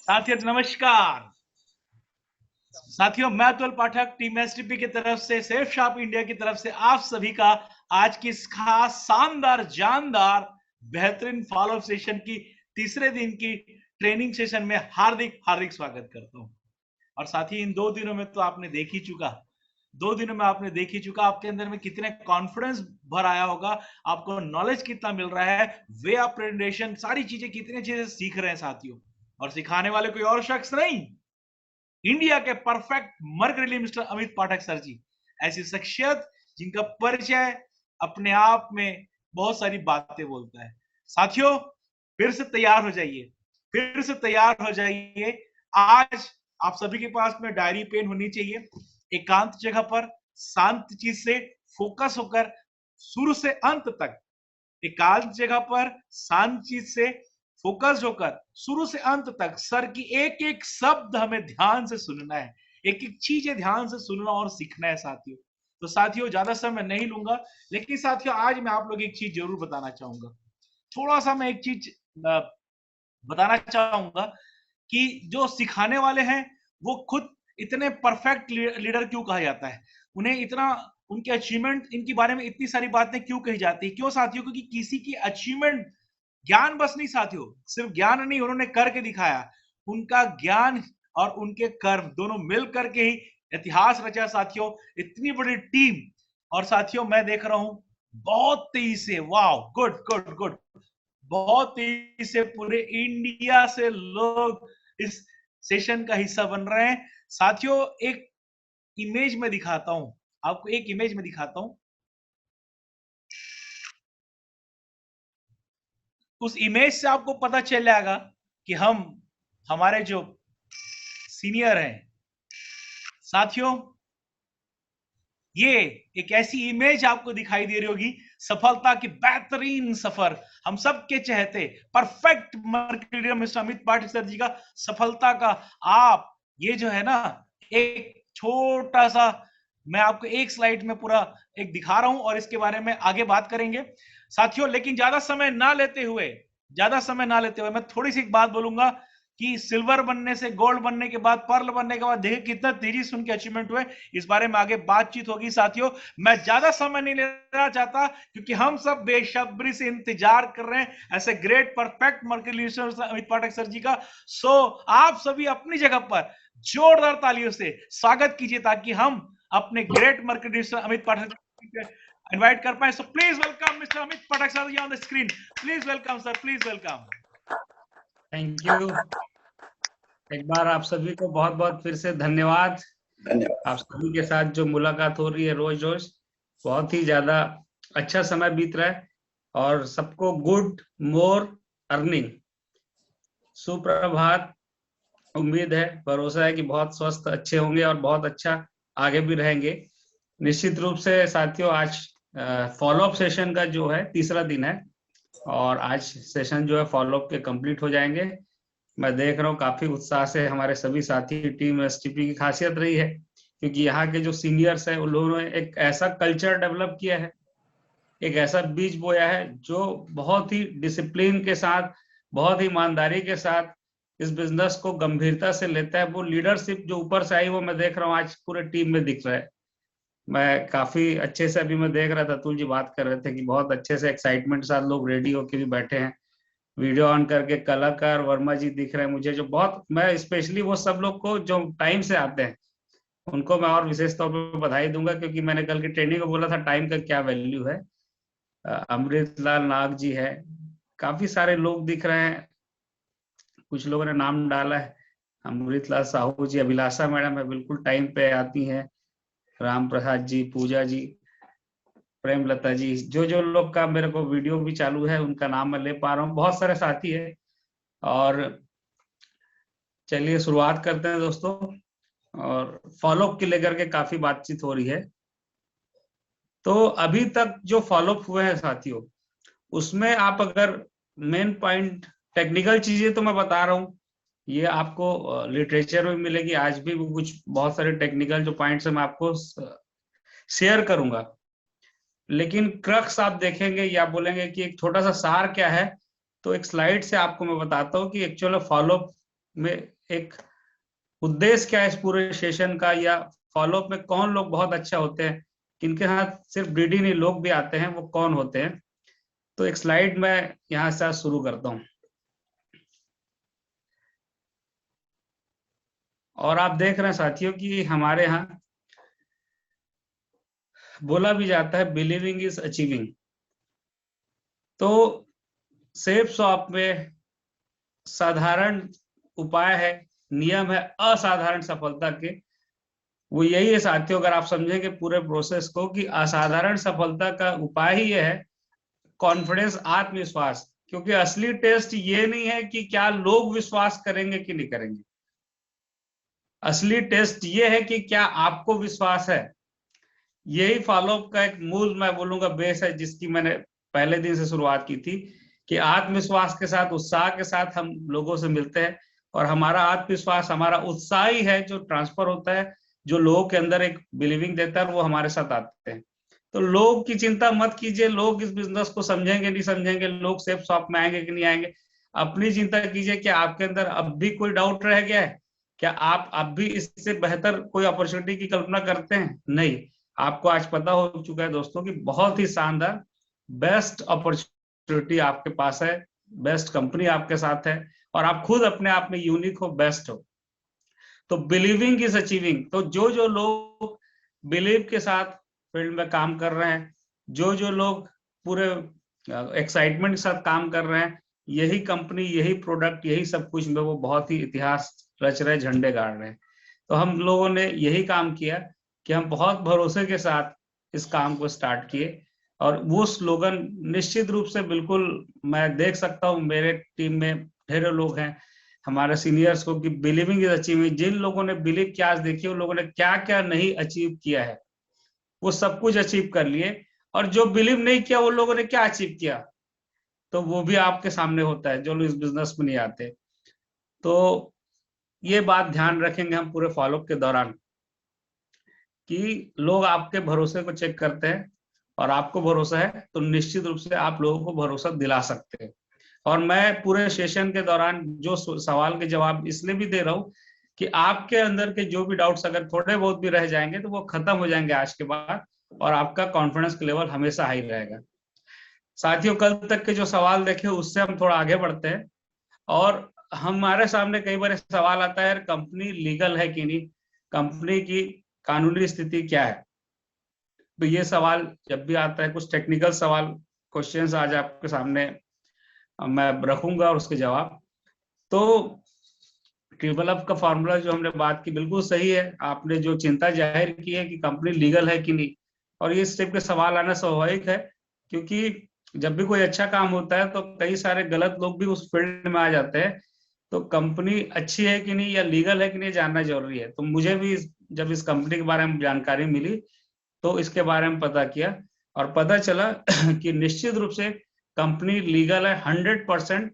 साथियों नमस्कार। साथियों मैं अतुल पाठक टीम एसटीपी की तरफ से सेफ शॉप इंडिया की तरफ से आप सभी का आज की इस खास शानदार जानदार बेहतरीन फॉलो सेशन की तीसरे दिन की ट्रेनिंग सेशन में हार्दिक हार्दिक स्वागत करता हूं। और साथी इन 2 दिनों में तो आपने देख ही चुका, 2 दिनों में आपने देख ही चुका आपके अंदर में कितने कॉन्फिडेंस भर आया होगा, आपको नॉलेज कितना मिल रहा है, वे ऑफ प्रेजेंटेशन, सारी चीजें कितनी चीजें सीख रहे हैं साथियों। और सिखाने वाले कोई और शख्स नहीं, इंडिया के perfect मर्करिली mister Amit Pathak sir जी। ऐसी शख्सियत जिनका परिचय अपने आप में बहुत सारी बातें बोलता है। साथियों फिर से तैयार हो जाइए, फिर से तैयार हो जाइए। आज आप सभी के पास में डायरी पेन होनी चाहिए, एकांत जगह पर शांत चीज से फोकस होकर शुरू से अंत तक, एकांत जगह पर शांत चीज से फोकस होकर शुरू से अंत तक सर की एक एक शब्द हमें ध्यान से सुनना है, एक एक चीजें ध्यान से सुनना और सीखना है साथियों। तो साथियों ज्यादा समय नहीं लूंगा, लेकिन साथियों आज मैं आप लोग एक चीज जरूर बताना चाहूंगा। थोड़ा सा मैं एक चीज बताना चाहूंगा कि जो सिखाने वाले हैं वो खुद इतने परफेक्ट लीडर क्यों कहा जाता है, उन्हें इतना, उनके अचीवमेंट, इनके बारे में इतनी सारी बातें क्यों कही जाती है, क्यों साथियों? क्योंकि किसी की अचीवमेंट ज्ञान बस नहीं साथियों, सिर्फ ज्ञान नहीं, उन्होंने करके दिखाया। उनका ज्ञान और उनके कर्म दोनों मिल करके ही इतिहास रचा साथियों। इतनी बड़ी टीम, और साथियों मैं देख रहा हूं बहुत तेजी से, वाह, गुड गुड गुड, बहुत तेजी से पूरे इंडिया से लोग इस सेशन का हिस्सा बन रहे हैं साथियों। एक इमेज में दिखाता हूं आपको, एक इमेज में दिखाता हूं। उस इमेज से आपको पता चल जाएगा कि हमारे जो सीनियर हैं साथियों, ये एक ऐसी इमेज आपको दिखाई दे रही होगी, सफलता की बेहतरीन सफर, हम सबके चहते perfect मर्करियल mister Amit Pathak sir जी का सफलता का। आप ये जो है ना, एक छोटा सा मैं आपको एक स्लाइड में पूरा एक दिखा रहा हूं और इसके बारे में आगे बात करेंगे साथियों। लेकिन ज्यादा समय ना लेते हुए, मैं थोड़ी सी एक बात बोलूंगा कि सिल्वर बनने से, गोल्ड बनने के बाद, पर्ल बनने के बाद देखिए कितना तेजी से उनके अचीवमेंट हुए। इस बारे में आगे बातचीत होगी साथियों। मैं ज्यादा समय नहीं लेना चाहता क्योंकि हम सब बेसब्री से इंतजार कर रहे हैं ऐसे great perfect मर्करियल Amit Pathak sir जी का। सो आप सभी अपनी जगह पर जोरदार तालियों से स्वागत कीजिए ताकि हम अपने ग्रेट मर्करियल अमित पाठक इनवाइट कर पाए। So please welcome mister Amit Pathak sir ji on the screen. Please welcome sir, please welcome. Thank you. एक बार आप सभी को बहुत बहुत फिर से धन्यवाद। आप सभी के साथ जो मुलाकात हो रही है रोज रोज, बहुत ही ज्यादा अच्छा समय बीत रहा है और सबको गुड मोर अर्निंग, सुप्रभात। उम्मीद है, भरोसा है कि बहुत स्वस्थ अच्छे होंगे और बहुत अच्छा आगे भी रहेंगे। निश्चित रूप से साथियों आज फॉलोअप सेशन का जो है तीसरा दिन है और आज सेशन जो है फॉलोअप के कंप्लीट हो जाएंगे। मैं देख रहा हूँ काफी उत्साह से हमारे सभी साथी, टीम एसटीपी की खासियत रही है क्योंकि यहाँ के जो सीनियर्स हैं उन्होंने एक ऐसा कल्चर डेवलप किया है, एक ऐसा बीज बोया है जो बहुत ही डिसिप्लिन के साथ, बहुत ही ईमानदारी के साथ इस बिजनेस को गंभीरता से लेता है। वो लीडरशिप जो ऊपर से आई वो मैं देख रहा हूँ आज पूरे टीम में दिख रहा है। मैं काफी अच्छे से, अभी मैं देख रहा था अतुल जी बात कर रहे थे कि बहुत अच्छे से एक्साइटमेंट के साथ लोग रेडी होके भी बैठे हैं, वीडियो ऑन करके। कलाकार वर्मा जी दिख रहे हैं मुझे, जो बहुत, मैं स्पेशली वो सब लोग को जो टाइम से आते हैं उनको मैं और विशेष तौर पर बधाई दूंगा क्योंकि मैंने कल की ट्रेनिंग में बोला था टाइम का क्या वैल्यू है। अमृत लाल नाग जी है, काफी सारे लोग दिख रहे हैं, कुछ लोगों ने नाम डाला है, अमृत लाल साहू जी, अभिलाषा मैडम है, बिल्कुल टाइम पे आती हैं, राम प्रसाद जी, पूजा जी, प्रेमलता जी, जो जो लोग का मेरे को वीडियो भी चालू है उनका नाम मैं ले पा रहा हूँ, बहुत सारे साथी है। और चलिए शुरुआत करते हैं दोस्तों। और फॉलोअप के लेकर के काफी बातचीत हो रही है। तो अभी तक जो फॉलोअप हुए हैं साथियों, उसमें आप अगर मेन पॉइंट, टेक्निकल चीजें तो मैं बता रहा हूँ, ये आपको लिटरेचर में मिलेगी, आज भी कुछ बहुत सारे टेक्निकल जो पॉइंट्स है मैं आपको शेयर करूंगा। लेकिन क्रक्स आप देखेंगे या बोलेंगे कि एक छोटा सा सार क्या है, तो एक स्लाइड से आपको मैं बताता हूँ कि एक्चुअल फॉलोअप में एक उद्देश्य क्या है इस पूरे सेशन का, या फॉलोअप में कौन लोग बहुत अच्छा होते हैं, किनके साथ सिर्फ डीडी नहीं लोग भी आते हैं, वो कौन होते हैं। तो एक स्लाइड मैं यहाँ से शुरू करता हूँ। और आप देख रहे हैं साथियों कि हमारे यहाँ बोला भी जाता है बिलीविंग इज अचीविंग। तो सेफ शॉप में साधारण उपाय है, नियम है असाधारण सफलता के। वो यही है साथियों, अगर आप समझेंगे पूरे प्रोसेस को, कि असाधारण सफलता का उपाय ही यह है कॉन्फिडेंस, आत्मविश्वास। क्योंकि असली टेस्ट ये नहीं है कि क्या लोग विश्वास करेंगे कि नहीं करेंगे, असली टेस्ट ये है कि क्या आपको विश्वास है। यही फॉलोअप का एक मूल, मैं बोलूंगा, बेस है, जिसकी मैंने पहले दिन से शुरुआत की थी कि आत्मविश्वास के साथ, उत्साह के साथ हम लोगों से मिलते हैं, और हमारा आत्मविश्वास, हमारा उत्साह ही है जो ट्रांसफर होता है, जो लोगों के अंदर एक बिलीविंग देता है, वो हमारे साथ आते हैं। तो लोग की चिंता मत कीजिए, लोग इस बिजनेस को समझेंगे नहीं समझेंगे, लोग सेफ शॉप में आएंगे कि नहीं आएंगे। अपनी चिंता कीजिए कि आपके अंदर अब भी कोई डाउट रह गया है, क्या आप अब भी इससे बेहतर कोई अपॉर्चुनिटी की कल्पना करते हैं? नहीं, आपको आज पता हो चुका है दोस्तों कि बहुत ही शानदार बेस्ट अपॉर्चुनिटी आपके पास है, बेस्ट कंपनी आपके साथ है, और आप खुद अपने आप में यूनिक हो, बेस्ट हो। तो बिलीविंग इज अचीविंग। तो जो जो लोग बिलीव के साथ फील्ड में काम कर रहे हैं, जो जो लोग पूरे एक्साइटमेंट के साथ काम कर रहे हैं, यही कंपनी, यही प्रोडक्ट, यही सब कुछ में वो बहुत ही इतिहास रच रहे, झंडे गाड़ रहे हैं। तो हम लोगों ने यही काम किया कि हम बहुत भरोसे के साथ इस काम को स्टार्ट किए। और वो स्लोगन निश्चित रूप से, बिल्कुल मैं देख सकता हूँ मेरे टीम में ढेरों लोग हैं, हमारे सीनियर्स को, कि बिलीविंग इज अचीविंग। जिन लोगों ने बिलीव किया, आज देखिए उन लोगों ने क्या क्या नहीं अचीव किया है, वो सब कुछ अचीव कर लिए। और जो बिलीव नहीं किया, उन लोगों ने क्या अचीव किया, तो वो भी आपके सामने होता है, जो लोग इस बिजनेस में नहीं आते। तो ये बात ध्यान रखेंगे हम पूरे फॉलोअप के दौरान, कि लोग आपके भरोसे को चेक करते हैं, और आपको भरोसा है तो निश्चित रूप से आप लोगों को भरोसा दिला सकते हैं। और मैं पूरे सेशन के दौरान जो सवाल के जवाब इसलिए भी दे रहा हूँ कि आपके अंदर के जो भी डाउट्स अगर थोड़े बहुत भी रह जाएंगे तो वो खत्म हो जाएंगे आज के बाद, और आपका कॉन्फिडेंस लेवल हमेशा हाई रहेगा। साथियों, कल तक के जो सवाल देखे उससे हम थोड़ा आगे बढ़ते हैं। और हमारे सामने कई बार सवाल आता है, कंपनी लीगल है कि नहीं, कंपनी की कानूनी स्थिति क्या है। तो ये सवाल जब भी आता है, कुछ टेक्निकल सवाल, क्वेश्चंस आज आपके सामने मैं रखूंगा और उसके जवाब। तो ट्रिपल एफ का फॉर्मूला जो हमने बात की बिल्कुल सही है, आपने जो चिंता जाहिर की है कि कंपनी लीगल है कि नहीं, और ये इस टाइप के सवाल आना स्वाभाविक है, क्योंकि जब भी कोई अच्छा काम होता है तो कई सारे गलत लोग भी उस फील्ड में आ जाते हैं। तो कंपनी अच्छी है कि नहीं या लीगल है कि नहीं जानना जरूरी है। तो मुझे भी जब इस कंपनी के बारे में जानकारी मिली तो इसके बारे में पता किया, और पता चला कि निश्चित रूप से कंपनी लीगल है, 100%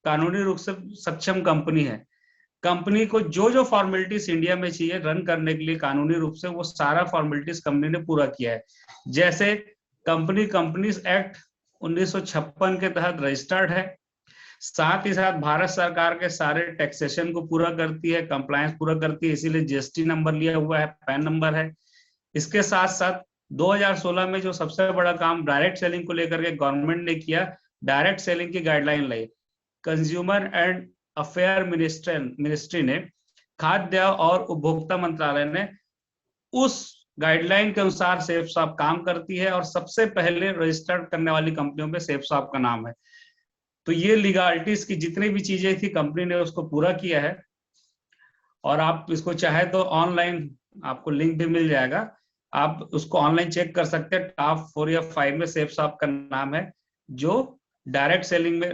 कानूनी रूप से सक्षम कंपनी है। कंपनी को जो जो फॉर्मेलिटीज इंडिया में चाहिए रन करने के लिए कानूनी रूप से, वो सारा फॉर्मेलिटीज कंपनी ने पूरा किया है। जैसे कंपनीज एक्ट 1956 के तहत रजिस्टर्ड है, साथ ही साथ भारत सरकार के सारे टैक्सेशन को पूरा करती है, कंप्लायंस पूरा करती है, इसीलिए जीएसटी नंबर लिया हुआ है, पैन नंबर है। इसके साथ साथ 2016 में जो सबसे बड़ा काम डायरेक्ट सेलिंग को लेकर के गवर्नमेंट ने किया, डायरेक्ट सेलिंग की guideline lie. Consumer and affair ministry ने, खाद्य और उपभोक्ता मंत्रालय ने, उस गाइडलाइन के अनुसार सेफ शॉप काम करती है, और सबसे पहले रजिस्टर्ड करने वाली कंपनियों में सेफ शॉप का नाम है। तो ये लीगालिटीज की जितनी भी चीजें थी कंपनी ने उसको पूरा किया है। और आप इसको चाहे तो ऑनलाइन, आपको लिंक भी मिल जाएगा, आप उसको ऑनलाइन चेक कर सकते हैं। टॉप 4 या 5 में सेफ शॉप का नाम है, जो डायरेक्ट सेलिंग में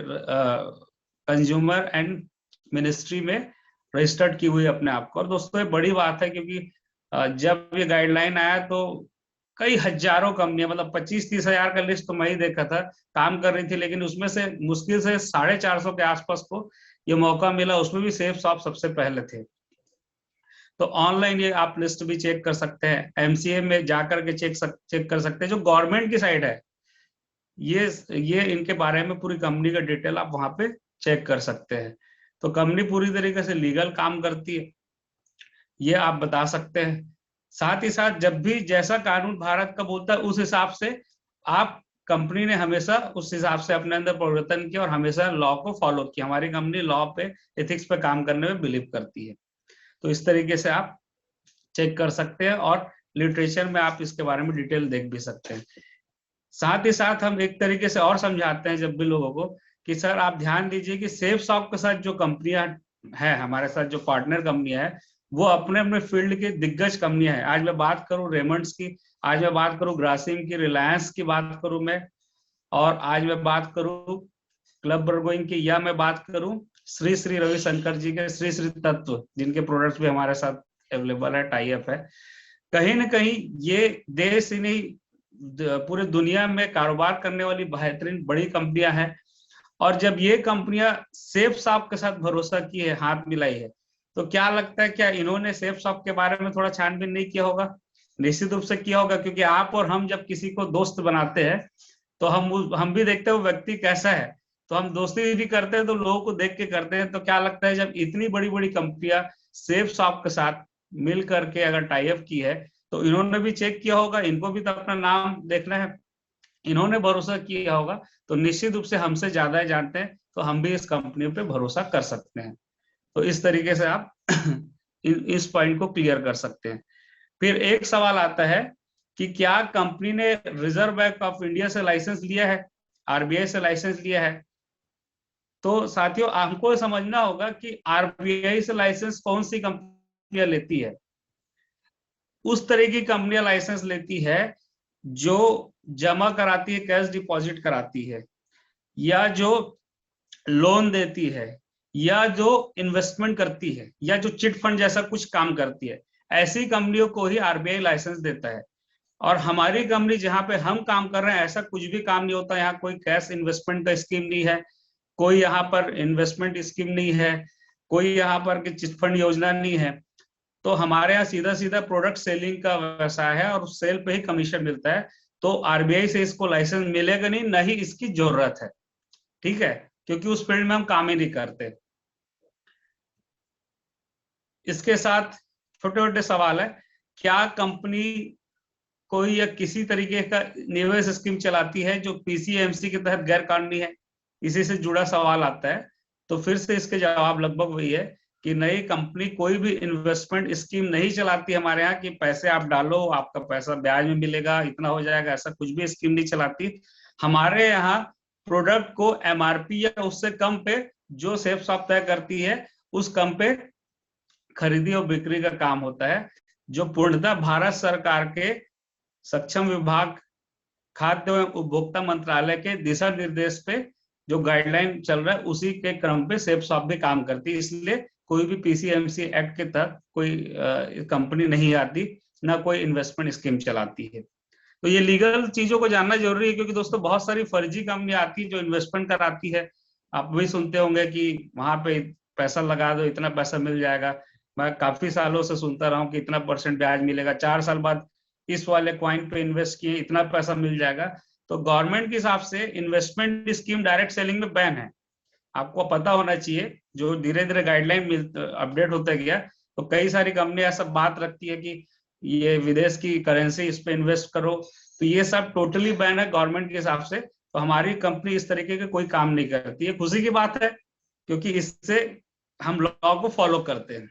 कंज्यूमर एंड मिनिस्ट्री में रजिस्टर्ड की हुई अपने आप को। और दोस्तों ये बड़ी बात है, क्योंकि जब ये गाइडलाइन आया तो कई हजारों कंपनियां, मतलब 25-30 हजार का लिस्ट तो मैं ही देखा था, काम कर रही थी, लेकिन उसमें से मुश्किल से 450 के आसपास को ये मौका मिला, उसमें भी सेफ शॉप सबसे पहले थे। तो ऑनलाइन ये आप लिस्ट भी चेक कर सकते हैं, एमसीए में जाकर के चेक कर सकते हैं, जो गवर्नमेंट की साइट है। ये इनके बारे में पूरी कंपनी का डिटेल आप वहां पे चेक कर सकते हैं। तो कंपनी पूरी तरीके से लीगल काम करती है, ये आप बता सकते हैं। साथ ही साथ जब भी जैसा कानून भारत का बोलता है उस हिसाब से आप, कंपनी ने हमेशा उस हिसाब से अपने अंदर परिवर्तन किया और हमेशा लॉ को फॉलो किया। हमारी कंपनी लॉ पे, एथिक्स पे काम करने में बिलीव करती है। तो इस तरीके से आप चेक कर सकते हैं और लिटरेचर में आप इसके बारे में डिटेल देख भी सकते हैं। साथ ही साथ हम एक तरीके से और समझाते हैं जब भी लोगों को कि सर आप ध्यान दीजिए कि सेफसॉफ्ट के साथ जो कंपनियां हैं, हमारे साथ जो पार्टनर कंपनियां हैं, वो अपने अपने फील्ड की दिग्गज कंपनियां हैं। आज मैं बात करूं रेमंड्स की, आज मैं बात करूं ग्रासिम की, रिलायंस की बात करूं मैं, और आज मैं बात करूं क्लब बर्गोइंग की, या मैं बात करूं श्री श्री रविशंकर जी के श्री श्री तत्व, जिनके प्रोडक्ट्स भी हमारे साथ अवेलेबल है, टाई अप है। कहीं ना कहीं ये देश ही नहीं पूरे दुनिया में कारोबार करने वाली बेहतरीन बड़ी कंपनियां हैं। और जब ये कंपनियां सेफसॉफ्ट के साथ भरोसा की है, हाथ मिलाई है, तो क्या लगता है क्या इन्होंने सेफसॉफ्ट के बारे में थोड़ा छानबीन नहीं किया होगा? निश्चित रूप से किया होगा, क्योंकि आप और हम जब किसी को दोस्त बनाते हैं तो हम भी देखते हैं वो व्यक्ति कैसा है, तो हम दोस्ती भी करते हैं तो लोगों को देख के करते हैं। तो क्या लगता है जब इतनी बड़ी बड़ी कंपनियां सेफसॉफ्ट के साथ मिल करके अगर टाई अप की है, तो इन्होंने भी चेक किया होगा, इनको भी तो अपना नाम देखना है, इन्होंने भरोसा किया होगा, तो निश्चित रूप से हमसे ज्यादा जानते हैं, तो हम भी इस कंपनी पे भरोसा कर सकते हैं। तो इस तरीके से आप इस पॉइंट को क्लियर कर सकते हैं। फिर एक सवाल आता है कि क्या कंपनी ने रिजर्व बैंक ऑफ इंडिया से लाइसेंस लिया है, आरबीआई से लाइसेंस लिया है? तो साथियों हमको समझना होगा कि आरबीआई से लाइसेंस कौन सी कंपनियां लेती है। उस तरह की कंपनियां लाइसेंस लेती है जो जमा कराती है, कैश डिपॉजिट कराती है, या जो लोन देती है, या जो इन्वेस्टमेंट करती है, या जो चिट फंड जैसा कुछ काम करती है, ऐसी कंपनियों को ही आरबीआई लाइसेंस देता है। और हमारी कंपनी जहां पे हम काम कर रहे हैं ऐसा कुछ भी काम नहीं होता। यहाँ कोई कैश इन्वेस्टमेंट का स्कीम नहीं है, कोई यहाँ पर इन्वेस्टमेंट स्कीम नहीं है, कोई यहाँ पर चिट फंड योजना नहीं है। तो हमारे यहाँ सीधा सीधा प्रोडक्ट सेलिंग का व्यवसाय है और उस सेल पे ही कमीशन मिलता है। तो आरबीआई से इसको लाइसेंस मिलेगा नहीं, न ही इसकी जरूरत है, ठीक है, क्योंकि उस फील्ड में हम काम ही नहीं करते। इसके साथ छोटे छोटे सवाल है, क्या कंपनी कोई या किसी तरीके का निवेश स्कीम चलाती है जो पीसीएमसी के तहत गैर कानूनी है? इसी से जुड़ा सवाल आता है। तो फिर से इसके जवाब लगभग वही है कि नई कंपनी कोई भी इन्वेस्टमेंट स्कीम नहीं चलाती हमारे यहाँ कि पैसे आप डालो आपका पैसा ब्याज में मिलेगा, इतना हो जाएगा, ऐसा कुछ भी स्कीम नहीं चलाती। हमारे यहाँ प्रोडक्ट को एमआरपी या उससे कम पे जो सेफसॉफ्ट तय करती है उस कम पे खरीदी और बिक्री का काम होता है, जो पूर्णतः भारत सरकार के सक्षम विभाग खाद्य एवं उपभोक्ता मंत्रालय के दिशा निर्देश पे जो गाइडलाइन चल रहा है उसी के क्रम पे सेफसॉफ्ट भी काम करती है। इसलिए कोई भी पीसीएमसी एक्ट के तहत कोई कंपनी नहीं आती, ना कोई इन्वेस्टमेंट स्कीम चलाती है। तो ये लीगल चीजों को जानना जरूरी है, क्योंकि दोस्तों बहुत सारी फर्जी कंपनी आती है जो इन्वेस्टमेंट कराती है। आप भी सुनते होंगे कि वहां पे पैसा लगा दो इतना पैसा मिल जाएगा। मैं काफी सालों से सुनता रहा हूँ कि इतना % ब्याज मिलेगा, 4 साल बाद इस वाले कॉइन पे इन्वेस्ट किए इतना पैसा मिल जाएगा। तो गवर्नमेंट के हिसाब से इन्वेस्टमेंट स्कीम डायरेक्ट सेलिंग में बैन है, आपको पता होना चाहिए। जो धीरे धीरे गाइडलाइन अपडेट होता गया तो कई सारी कंपनियां सब बात रखती है कि ये विदेश की करेंसी इस पे इन्वेस्ट करो, तो ये सब टोटली बैन है गवर्नमेंट के हिसाब से। तो हमारी कंपनी इस तरीके के कोई काम नहीं करती है। खुशी की बात है क्योंकि इससे हम लॉ को फॉलो करते हैं।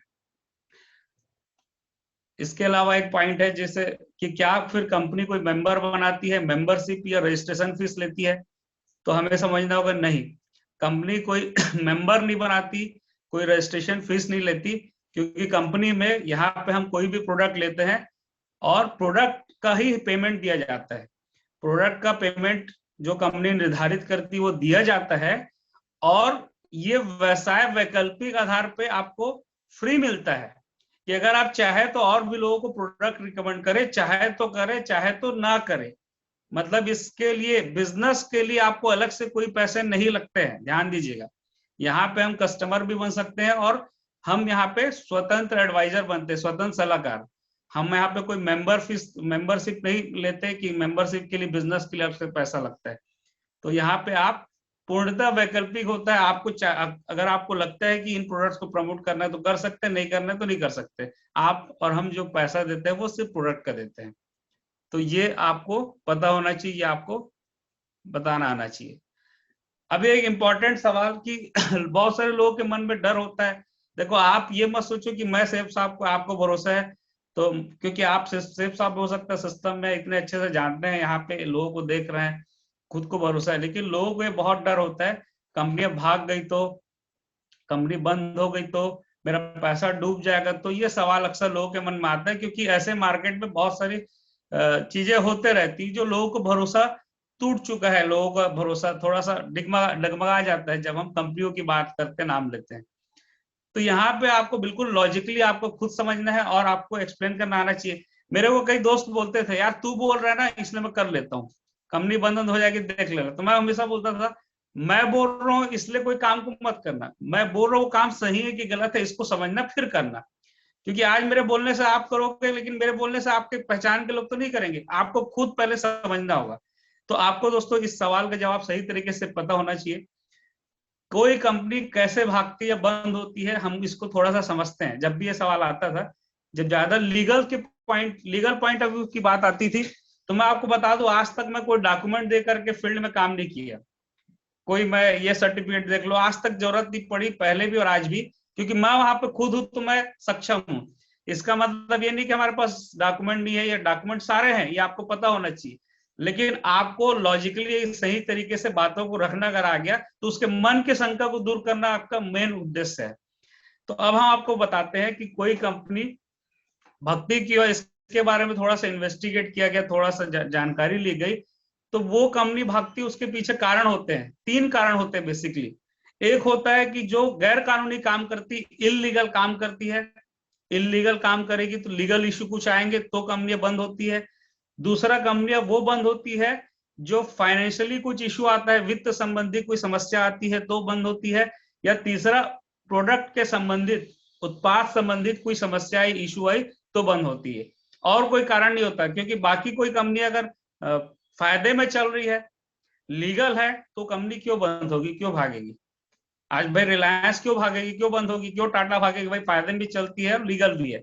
इसके अलावा एक पॉइंट है जैसे कि क्या फिर कंपनी कोई मेंबर बनाती है, मेंबरशिप या रजिस्ट्रेशन फीस लेती है? तो हमें समझना होगा नहीं, कंपनी कोई मेंबर नहीं बनाती, कोई रजिस्ट्रेशन फीस नहीं लेती, क्योंकि कंपनी में यहाँ पे हम कोई भी प्रोडक्ट लेते हैं और प्रोडक्ट का ही पेमेंट दिया जाता है। प्रोडक्ट का पेमेंट जो कंपनी निर्धारित करती है वो दिया जाता है, और ये व्यवसाय वैकल्पिक आधार पे आपको फ्री मिलता है कि अगर आप चाहे तो और भी लोगों को प्रोडक्ट रिकमेंड करें, चाहे तो करे चाहे तो ना करे। मतलब इसके लिए बिजनेस के लिए आपको अलग से कोई पैसे नहीं लगते हैं, ध्यान दीजिएगा। यहाँ पे हम कस्टमर भी बन सकते हैं और हम यहाँ पे स्वतंत्र एडवाइजर बनते हैं, स्वतंत्र सलाहकार। हम यहाँ पे कोई मेंबरशिप नहीं लेते कि मेंबरशिप के लिए बिजनेस के लिए आपसे पैसा लगता है। तो यहाँ पे आप पूर्णतः वैकल्पिक होता है, आपको अगर आपको लगता है कि इन प्रोडक्ट्स को प्रमोट करना है तो कर सकते हैं, नहीं करना है तो नहीं कर सकते। आप और हम जो पैसा देते हैं वो सिर्फ प्रोडक्ट का देते हैं। तो ये आपको पता होना चाहिए, आपको बताना आना चाहिए। अभी एक इम्पॉर्टेंट सवाल कि बहुत सारे लोगों के मन में डर होता है। देखो, आप ये मत सोचो कि मैं सैफ साहब को, आपको भरोसा है तो, क्योंकि आप सैफ साहब हो सकता है सिस्टम में इतने अच्छे से जानते हैं, यहाँ पे लोगों को देख रहे हैं, खुद को भरोसा है, लेकिन लोगों को ये बहुत डर होता है कंपनियां भाग गई तो, कंपनी बंद हो गई तो मेरा पैसा डूब जाएगा। तो ये सवाल अक्सर लोगों के मन में आता है, क्योंकि ऐसे मार्केट में बहुत सारी चीजें होते रहती जो लोगों को भरोसा टूट चुका है, लोगों का भरोसा थोड़ा सा डगमगा जाता है जब हम कंपनियों की बात करते नाम लेते हैं। तो यहाँ पे आपको बिल्कुल लॉजिकली आपको खुद समझना है और आपको एक्सप्लेन करना आना चाहिए। मेरे को कई दोस्त बोलते थे, यार तू बोल रहा है ना इसलिए मैं कर लेता हूँ, कंपनी बंद हो जाएगी देख लेना। तो मैं हमेशा बोलता था, मैं बोल रहा हूँ इसलिए कोई काम को मत करना, मैं बोल रहा हूँ काम सही है कि गलत है इसको समझना फिर करना। क्योंकि आज मेरे बोलने से आप करोगे, लेकिन मेरे बोलने से आपके पहचान के लोग तो नहीं करेंगे, आपको खुद पहले समझना होगा। तो आपको दोस्तों इस सवाल का जवाब सही तरीके से पता होना चाहिए। कोई कंपनी कैसे भागती है या बंद होती है, हम इसको थोड़ा सा समझते हैं। जब भी ये सवाल आता था, जब ज्यादा लीगल पॉइंट ऑफ व्यू की बात आती थी, तो मैं आपको बता दूं, आज तक मैं कोई डॉक्यूमेंट दे करके फील्ड में काम नहीं किया। कोई मैं ये सर्टिफिकेट देख लो, आज तक जरूरत नहीं पड़ी, पहले भी और आज भी, क्योंकि मैं वहां पे खुद हूं तो मैं सक्षम हूं। इसका मतलब ये नहीं कि हमारे पास डॉक्यूमेंट नहीं है, या डॉक्यूमेंट सारे हैं, ये आपको पता होना चाहिए। लेकिन आपको लॉजिकली सही तरीके से बातों को रखना अगर आ गया, तो उसके मन के शंका को दूर करना आपका मेन उद्देश्य है। तो अब हम आपको बताते हैं कि कोई कंपनी भक्ति की और इसके बारे में थोड़ा सा इन्वेस्टिगेट किया गया, थोड़ा सा जानकारी ली गई। तो वो कंपनी भागती, उसके पीछे कारण होते हैं, 3 कारण होते हैं बेसिकली। एक होता है कि जो गैर कानूनी काम करती, इल्लीगल काम करती है, इल्लीगल काम करेगी तो लीगल इश्यू कुछ आएंगे तो कंपनियां बंद होती है। दूसरा, कंपनियां वो बंद होती है जो फाइनेंशियली कुछ इश्यू आता है, वित्त संबंधी कोई समस्या आती है तो बंद होती है। या तीसरा, प्रोडक्ट के संबंधित, उत्पाद संबंधित कोई समस्या आई, इश्यू आई तो बंद होती है। और कोई कारण नहीं होता, क्योंकि बाकी कोई कंपनी अगर फायदे में चल रही है, लीगल है, तो कंपनी क्यों बंद होगी, क्यों भागेगी? आज भाई रिलायंस क्यों भागेगी, क्यों बंद होगी, क्यों टाटा भागेगी? भाई फायदे में भी चलती है और लीगल भी है।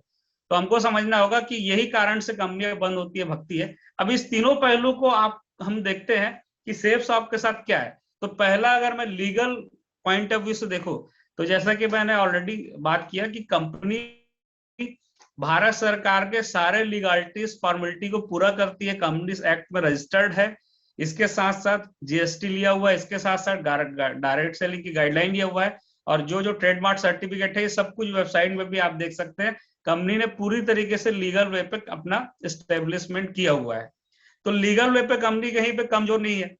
तो हमको समझना होगा कि यही कारण से कंपनियां बंद होती है, भगती है। अब इस तीनों पहलू को हम देखते हैं कि सैफ साहब के साथ क्या है। तो पहला, अगर मैं लीगल पॉइंट ऑफ व्यू से देखो, तो जैसा कि मैंने ऑलरेडी बात किया कि कंपनी भारत सरकार के सारे लीगलिटीज फॉर्मेलिटी को पूरा करती है, कंपनीज एक्ट में रजिस्टर्ड है, इसके साथ साथ जीएसटी लिया हुआ है, इसके साथ साथ डायरेक्ट सेलिंग की गाइडलाइन लिया हुआ है, और जो ट्रेडमार्क सर्टिफिकेट है, ये सब कुछ वेबसाइट में भी आप देख सकते हैं। कंपनी ने पूरी तरीके से लीगल वे पे अपना एस्टेब्लिशमेंट किया हुआ है। तो लीगल वे पे कंपनी कहीं पे कमजोर नहीं है।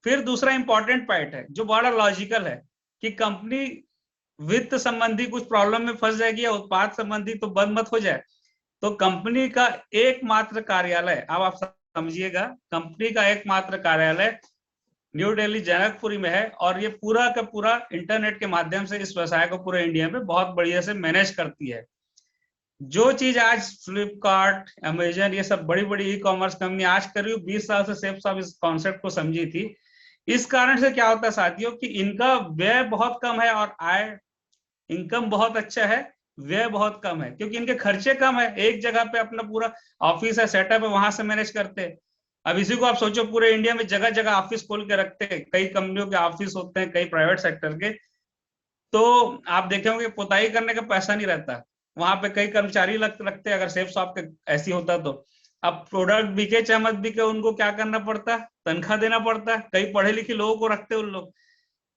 फिर दूसरा इंपॉर्टेंट पॉइंट है जो बड़ा लॉजिकल है, कि कंपनी वित्त संबंधी कुछ प्रॉब्लम में फंस जाएगी या उत्पाद संबंधी तो बंद मत हो जाए। तो कंपनी का एकमात्र कार्यालय, अब आप समझिएगा, कंपनी का एकमात्र कार्यालय न्यू दिल्ली जनकपुरी में है, और ये पूरा का पूरा इंटरनेट के माध्यम से इस व्यवसाय को पूरे इंडिया में बहुत बढ़िया से मैनेज करती है। जो चीज आज फ्लिपकार्ट, अमेजन, ये सब बड़ी बड़ी ई कॉमर्स कंपनी आज करीब 20 साल से सैफ साहब इस कॉन्सेप्ट को समझी थी। इस कारण से क्या होता है साथियों, कि इनका व्यय बहुत कम है और आय, इनकम बहुत अच्छा है, व्यय बहुत कम है, क्योंकि इनके खर्चे कम है। एक जगह पे अपना पूरा ऑफिस है, सेटअप है, वहां से मैनेज करते हैं। अब इसी को आप सोचो, पूरे इंडिया में जगह जगह ऑफिस खोल के रखते हैं, कई कंपनियों के ऑफिस होते हैं, कई प्राइवेट सेक्टर के। तो आप देखे होंगे पुताई करने का पैसा नहीं रहता, वहां पे कई कर्मचारी रखते हैं, अगर सैफ साहब के ऐसी होता तो। अब प्रोडक्ट बिके चाहे मत बिके, उनको क्या करना पड़ता है, तनख्वाह देना पड़ता है, कई पढ़े लिखे लोगों को रखते हैं उन लोग।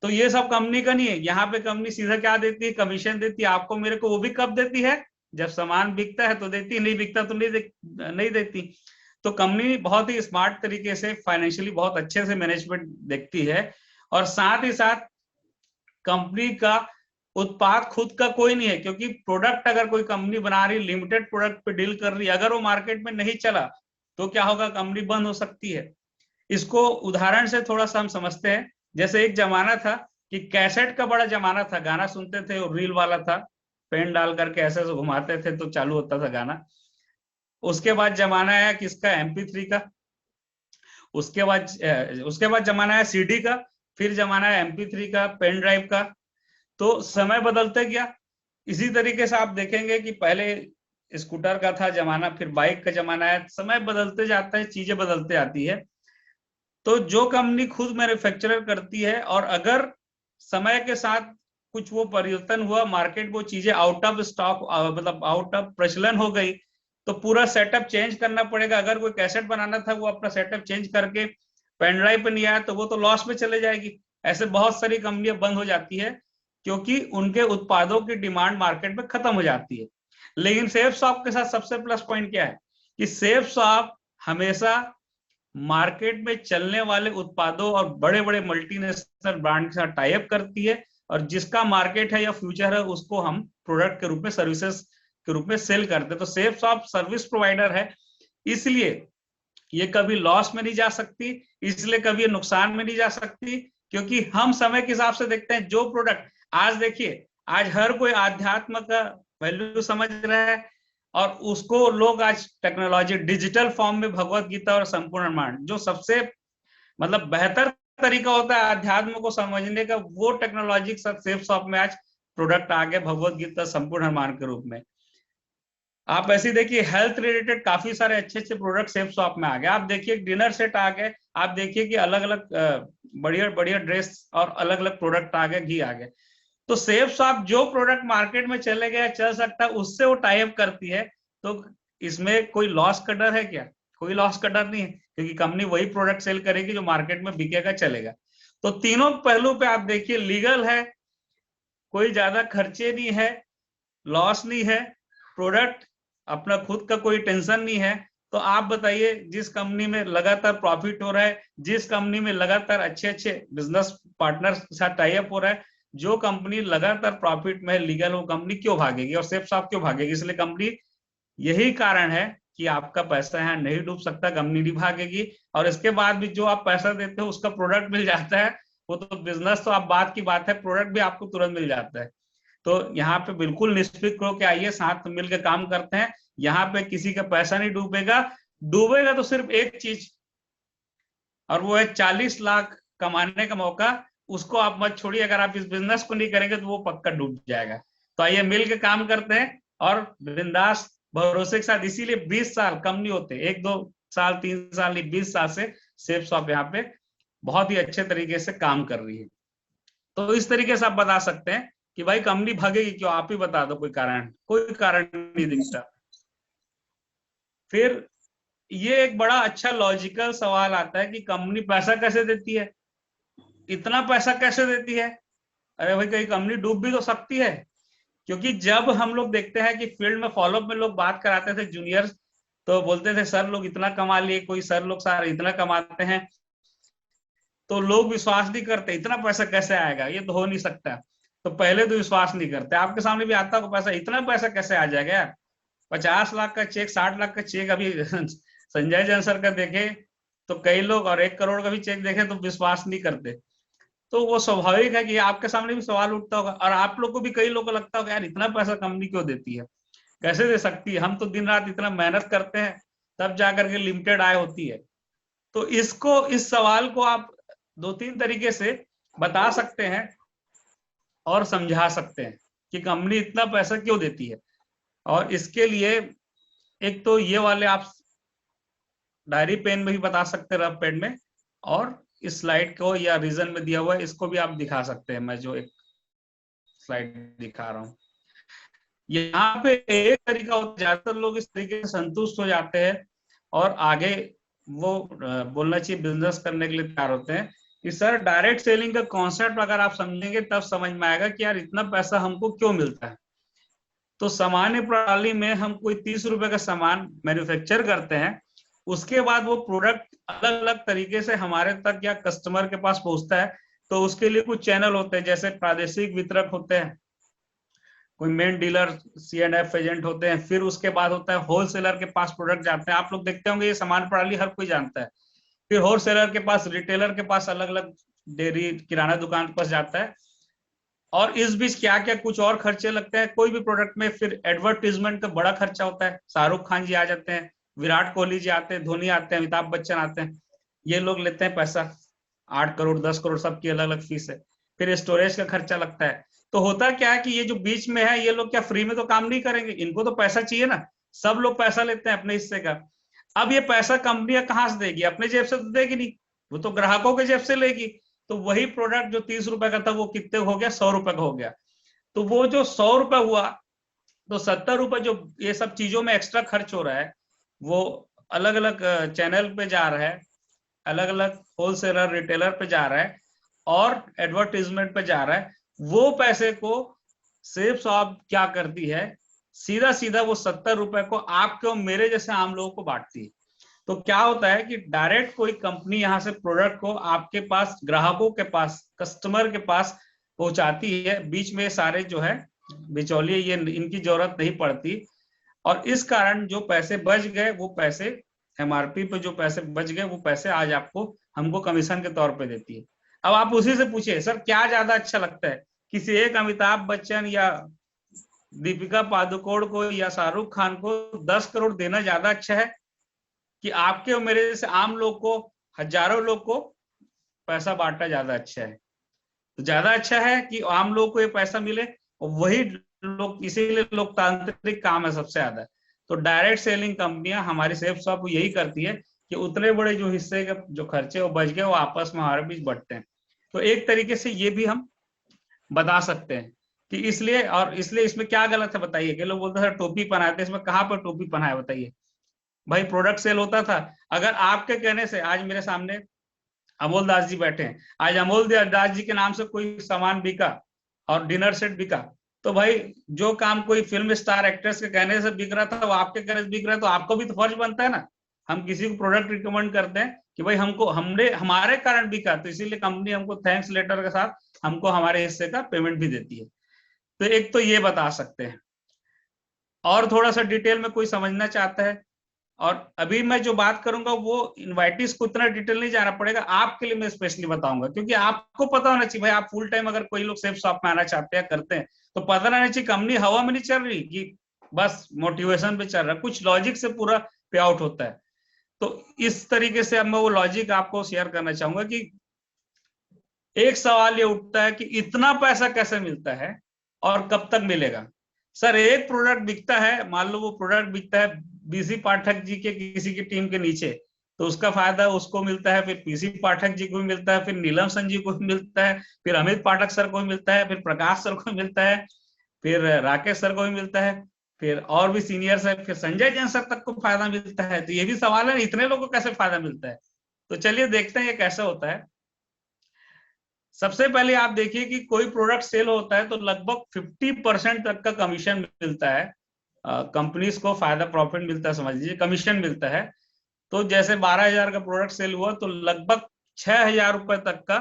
तो ये सब कंपनी का नहीं है। यहाँ पे कंपनी सीधा क्या देती है, कमीशन देती है आपको मेरे को। वो भी कब देती है, जब सामान बिकता है तो देती, नहीं बिकता तो नहीं देती। तो कंपनी बहुत ही स्मार्ट तरीके से फाइनेंशियली बहुत अच्छे से मैनेजमेंट देखती है। और साथ ही साथ कंपनी का उत्पाद खुद का कोई नहीं है, क्योंकि प्रोडक्ट अगर कोई कंपनी बना रही, लिमिटेड प्रोडक्ट पे डील कर रही, अगर वो मार्केट में नहीं चला तो क्या होगा, कंपनी बंद हो सकती है। इसको उदाहरण से थोड़ा सा हम समझते हैं। जैसे एक जमाना था कि कैसेट का बड़ा जमाना था, गाना सुनते थे, और रील वाला था, पेन डाल करके ऐसे घुमाते थे तो चालू होता था गाना। उसके बाद जमाना आया किसका, MP3 का। उसके बाद जमाना है सीडी का, फिर जमाना है MP3 का, पेन ड्राइव का। तो समय बदलते गया। इसी तरीके से आप देखेंगे कि पहले स्कूटर का था जमाना, फिर बाइक का जमाना है। समय बदलते जाता है, चीजें बदलते आती है। तो जो कंपनी खुद मैन्युफैक्चरर करती है और अगर समय के साथ कुछ वो परिवर्तन हुआ, मार्केट वो चीजें आउट ऑफ स्टॉक, मतलब आउट ऑफ प्रचलन हो गई, तो पूरा सेटअप चेंज करना पड़ेगा। अगर कोई कैसेट बनाना था, वो अपना सेटअप चेंज करके पेन ड्राइव पे नहीं आया, तो वो तो लॉस में चले जाएगी। ऐसे बहुत सारी कंपनियां बंद हो जाती है क्योंकि उनके उत्पादों की डिमांड मार्केट में खत्म हो जाती है। लेकिन सेफ शॉप के साथ सबसे प्लस पॉइंट क्या है कि सेफ शॉप हमेशा मार्केट में चलने वाले उत्पादों और बड़े बड़े मल्टीनेशनल ब्रांड के साथ टाई अप करती है, और जिसका मार्केट है या फ्यूचर है उसको हम प्रोडक्ट के रूप में, सर्विसेज के रूप में सेल करते हैं। तो सेफ शॉप सर्विस प्रोवाइडर है, इसलिए ये कभी लॉस में नहीं जा सकती, इसलिए कभी ये नुकसान में नहीं जा सकती, क्योंकि हम समय के हिसाब से देखते हैं। जो प्रोडक्ट आज देखिए, आज हर कोई आध्यात्म का वैल्यू समझ रहा है, और उसको लोग आज टेक्नोलॉजी डिजिटल फॉर्म में भगवत गीता और संपूर्ण रामायण, जो सबसे मतलब बेहतर तरीका होता है आध्यात्म को समझने का, वो टेक्नोलॉजी के साथ सेफ शॉप में आज प्रोडक्ट आ गए भगवत गीता संपूर्ण रामायण के रूप में। आप ऐसे देखिए, हेल्थ रिलेटेड काफी सारे अच्छे अच्छे प्रोडक्ट सेफ शॉप में आ गए। आप देखिए डिनर सेट आ गए, आप देखिए कि अलग अलग बढ़िया बढ़िया ड्रेस और अलग अलग प्रोडक्ट आ गए, घी आ गए। तो सेफ शॉप जो प्रोडक्ट मार्केट में चले गए, चल सकता है, उससे वो टाई अप करती है। तो इसमें कोई लॉस का डर है क्या? कोई लॉस का डर नहीं है, क्योंकि कंपनी वही प्रोडक्ट सेल करेगी जो मार्केट में बिकेगा, चलेगा। तो तीनों पहलू पे आप देखिए, लीगल है, कोई ज्यादा खर्चे नहीं है, लॉस नहीं है, प्रोडक्ट अपना खुद का कोई टेंशन नहीं है। तो आप बताइए, जिस कंपनी में लगातार प्रॉफिट हो रहा है, जिस कंपनी में लगातार अच्छे अच्छे बिजनेस पार्टनर के साथ टाई अप हो रहा है, जो कंपनी लगातार प्रॉफिट में लीगल, वो कंपनी क्यों भागेगी और सेफ शॉप क्यों भागेगी? इसलिए कंपनी, यही कारण है कि आपका पैसा यहाँ नहीं डूब सकता, कंपनी नहीं भागेगी। और इसके बाद भी जो आप पैसा देते हो उसका प्रोडक्ट मिल जाता है, वो तो बिजनेस तो आप बात की बात है, प्रोडक्ट भी आपको तुरंत मिल जाता है। तो यहाँ पे बिल्कुल निष्फिक्र होकर आइए, साथ मिलकर काम करते हैं। यहाँ पे किसी का पैसा नहीं डूबेगा, डूबेगा तो सिर्फ एक चीज, और वो है 40 लाख कमाने का मौका। उसको आप मत छोड़िए, अगर आप इस बिजनेस को नहीं करेंगे तो वो पक्का डूब जाएगा। तो आइए मिल के काम करते हैं, और बिंदास भरोसे के साथ। इसीलिए 20 साल कम नहीं होते, 1-2 साल 3 साल नहीं, 20 साल से सेफ शॉप यहाँ पे बहुत ही अच्छे तरीके से काम कर रही है। तो इस तरीके से आप बता सकते हैं कि भाई कंपनी भागेगी क्यों, आप ही बता दो। कोई कारण नहीं दिखता। फिर ये एक बड़ा अच्छा लॉजिकल सवाल आता है कि कंपनी पैसा कैसे देती है, इतना पैसा कैसे देती है? अरे भाई, कहीं कंपनी डूब भी तो सकती है। क्योंकि जब हम लोग देखते हैं कि फील्ड में फॉलोअप में लोग बात कराते थे जूनियर्स, तो बोलते थे सर लोग इतना कमा लिए, कोई सर लोग सारे इतना कमाते हैं, तो लोग विश्वास नहीं करते, इतना पैसा कैसे आएगा, ये तो हो नहीं सकता। तो पहले तो विश्वास नहीं करते, आपके सामने भी आता होगा पैसा, इतना पैसा कैसे आ जाएगा यार? 50 लाख का चेक, 60 लाख का चेक अभी संजय जैन सर का देखे तो कई लोग, और 1 करोड़ का भी चेक देखे तो विश्वास नहीं करते। तो वो स्वाभाविक है कि आपके सामने भी सवाल उठता होगा, और आप लोग को भी, कई लोग को लगता होगा यार इतना पैसा कंपनी क्यों देती है, कैसे दे सकती है, हम तो दिन रात इतना मेहनत करते हैं तब जाकर के लिमिटेड आय होती है। तो इस सवाल को आप 2-3 तरीके से बता सकते हैं और समझा सकते हैं कि कंपनी इतना पैसा क्यों देती है। और इसके लिए एक तो ये वाले आप डायरी पेन में भी बता सकते हैं, रफ पेन में, और इस स्लाइड को या रीजन में दिया हुआ है इसको भी आप दिखा सकते हैं। मैं जो एक स्लाइड दिखा रहा हूँ, यहाँ पे एक तरीका होता है, ज्यादातर लोग इस तरीके से संतुष्ट हो जाते हैं और आगे वो बोलना चाहिए बिजनेस करने के लिए तैयार होते हैं कि सर डायरेक्ट सेलिंग का कॉन्सेप्ट अगर आप समझेंगे तब समझ में आएगा कि यार इतना पैसा हमको क्यों मिलता है। तो सामान्य प्रणाली में हम कोई 30 रुपए का सामान मैन्युफैक्चर करते हैं, उसके बाद वो प्रोडक्ट अलग अलग तरीके से हमारे तक या कस्टमर के पास पहुंचता है। तो उसके लिए कुछ चैनल होते हैं, जैसे प्रादेशिक वितरक होते हैं, कोई मेन डीलर C&F एजेंट होते हैं, फिर उसके बाद होता है होलसेलर के पास प्रोडक्ट जाते हैं। आप लोग देखते होंगे ये सामान प्रणाली हर कोई जानता है। फिर होलसेलर के पास, रिटेलर के पास, अलग अलग डेयरी किराना दुकान के पास जाता है। और इस बीच क्या क्या कुछ और खर्चे लगते हैं कोई भी प्रोडक्ट में। फिर एडवर्टीजमेंट का बड़ा खर्चा होता है, शाहरुख खान जी आ जाते हैं, विराट कोहली जी आते हैं, धोनी आते हैं, अमिताभ बच्चन आते हैं। ये लोग लेते हैं पैसा, 8 करोड़ 10 करोड़ सबकी अलग अलग फीस है। फिर स्टोरेज का खर्चा लगता है। तो होता क्या है कि ये जो बीच में है, ये लोग क्या फ्री में तो काम नहीं करेंगे, इनको तो पैसा चाहिए ना, सब लोग पैसा लेते हैं अपने हिस्से का। अब ये पैसा कंपनियां कहाँ से देगी, अपने जेब से तो देगी नहीं, वो तो ग्राहकों के जेब से लेगी। तो वही प्रोडक्ट जो 30 रुपए का था वो कितने हो गया, 100 रुपए का हो गया। तो वो जो 100 रुपए हुआ, तो 70 रुपए जो ये सब चीजों में एक्स्ट्रा खर्च हो रहा है, वो अलग अलग चैनल पे जा रहा है, अलग अलग होलसेलर रिटेलर पे जा रहा है और एडवर्टीजमेंट पे जा रहा है। वो पैसे को सेफ शॉप क्या करती है, सीधा सीधा वो 70 रुपए को आपके और मेरे जैसे आम लोगों को बांटती है। तो क्या होता है कि डायरेक्ट कोई कंपनी यहाँ से प्रोडक्ट को आपके पास, ग्राहकों के पास, कस्टमर के पास पहुंचाती है। बीच में सारे जो है बिचौलिए, ये इनकी जरूरत नहीं पड़ती। और इस कारण जो पैसे बच गए, वो पैसे एमआरपी पे जो पैसे बच गए, वो पैसे आज आपको, हमको कमीशन के तौर पे देती है। अब आप उसी से पूछिए सर क्या ज्यादा अच्छा लगता है, किसी एक अमिताभ बच्चन या दीपिका पादुकोण को या शाहरुख खान को 10 करोड़ देना ज्यादा अच्छा है, कि आपके और मेरे जैसे आम लोग को, हजारों लोग को पैसा बांटना ज्यादा अच्छा है? तो ज्यादा अच्छा है कि आम लोग को ये पैसा मिले, और वही लोग, इसीलिए लोकतांत्रिक काम है सबसे ज्यादा। तो डायरेक्ट सेलिंग कंपनियां, हमारी सेफ शॉप यही करती है कि उतने बड़े जो हिस्से के जो खर्चे वो बच गए, वो आपस में हमारे बीच बंटते हैं। तो एक तरीके से ये भी हम बता सकते हैं कि इसलिए, और इसलिए इसमें क्या गलत है बताइए? कि लोग बोलते हैं टोपी पहनाते, इसमें कहाँ पर टोपी पहनाया बताइए? भाई प्रोडक्ट सेल होता था। अगर आपके कहने से, आज मेरे सामने अमोल दास जी बैठे हैं, आज अमोल दास जी के नाम से कोई सामान बिका और डिनर सेट बिका, तो भाई जो काम कोई फिल्म स्टार एक्ट्रेस के कहने से बिक रहा था, वो आपके कहने से बिक रहा है, तो आपको भी तो फर्ज बनता है ना। हम किसी को प्रोडक्ट रिकमेंड करते हैं कि भाई हमको, हमने हमारे कारण बिका, तो इसीलिए कंपनी हमको थैंक्स लेटर के साथ हमको हमारे हिस्से का पेमेंट भी देती है। तो एक तो ये बता सकते हैं। और थोड़ा सा डिटेल में कोई समझना चाहता है, और अभी मैं जो बात करूंगा वो इनवाइटिस को इतना डिटेल नहीं जाना पड़ेगा, आपके लिए मैं स्पेशली बताऊंगा, क्योंकि आपको पता होना चाहिए भाई, आप फुल टाइम अगर कोई लोग सेफ शॉप में आना चाहते हैं, करते हैं, तो पता रहना चाहिए कंपनी हवा में नहीं चल रही कि बस मोटिवेशन पे चल रहा है, कुछ लॉजिक से पूरा पे आउट होता है। तो इस तरीके से अब मैं वो लॉजिक आपको शेयर करना चाहूंगा कि एक सवाल ये उठता है कि इतना पैसा कैसे मिलता है और कब तक मिलेगा? सर एक प्रोडक्ट बिकता है, मान लो वो प्रोडक्ट बिकता है बीसी पाठक जी के किसी की टीम के नीचे, तो उसका फायदा उसको मिलता है, फिर पीसी पाठक जी को भी मिलता है, फिर नीलम संजीव को भी मिलता है, फिर अमित पाठक सर को भी मिलता है, फिर प्रकाश सर को भी मिलता है, फिर राकेश सर को भी मिलता है, फिर और भी सीनियर्स है, फिर संजय जैन सर तक को फायदा मिलता है। तो ये भी सवाल है, इतने लोगों को कैसे फायदा मिलता है? तो चलिए देखते हैं ये कैसे होता है। सबसे पहले आप देखिए कि कोई प्रोडक्ट सेल होता है तो लगभग 50% तक का कमीशन मिलता है, कंपनीज को फायदा, प्रॉफिट मिलता है, समझ लीजिए कमीशन मिलता है। तो जैसे 12,000 का प्रोडक्ट सेल हुआ तो लगभग 6,000 रुपए तक का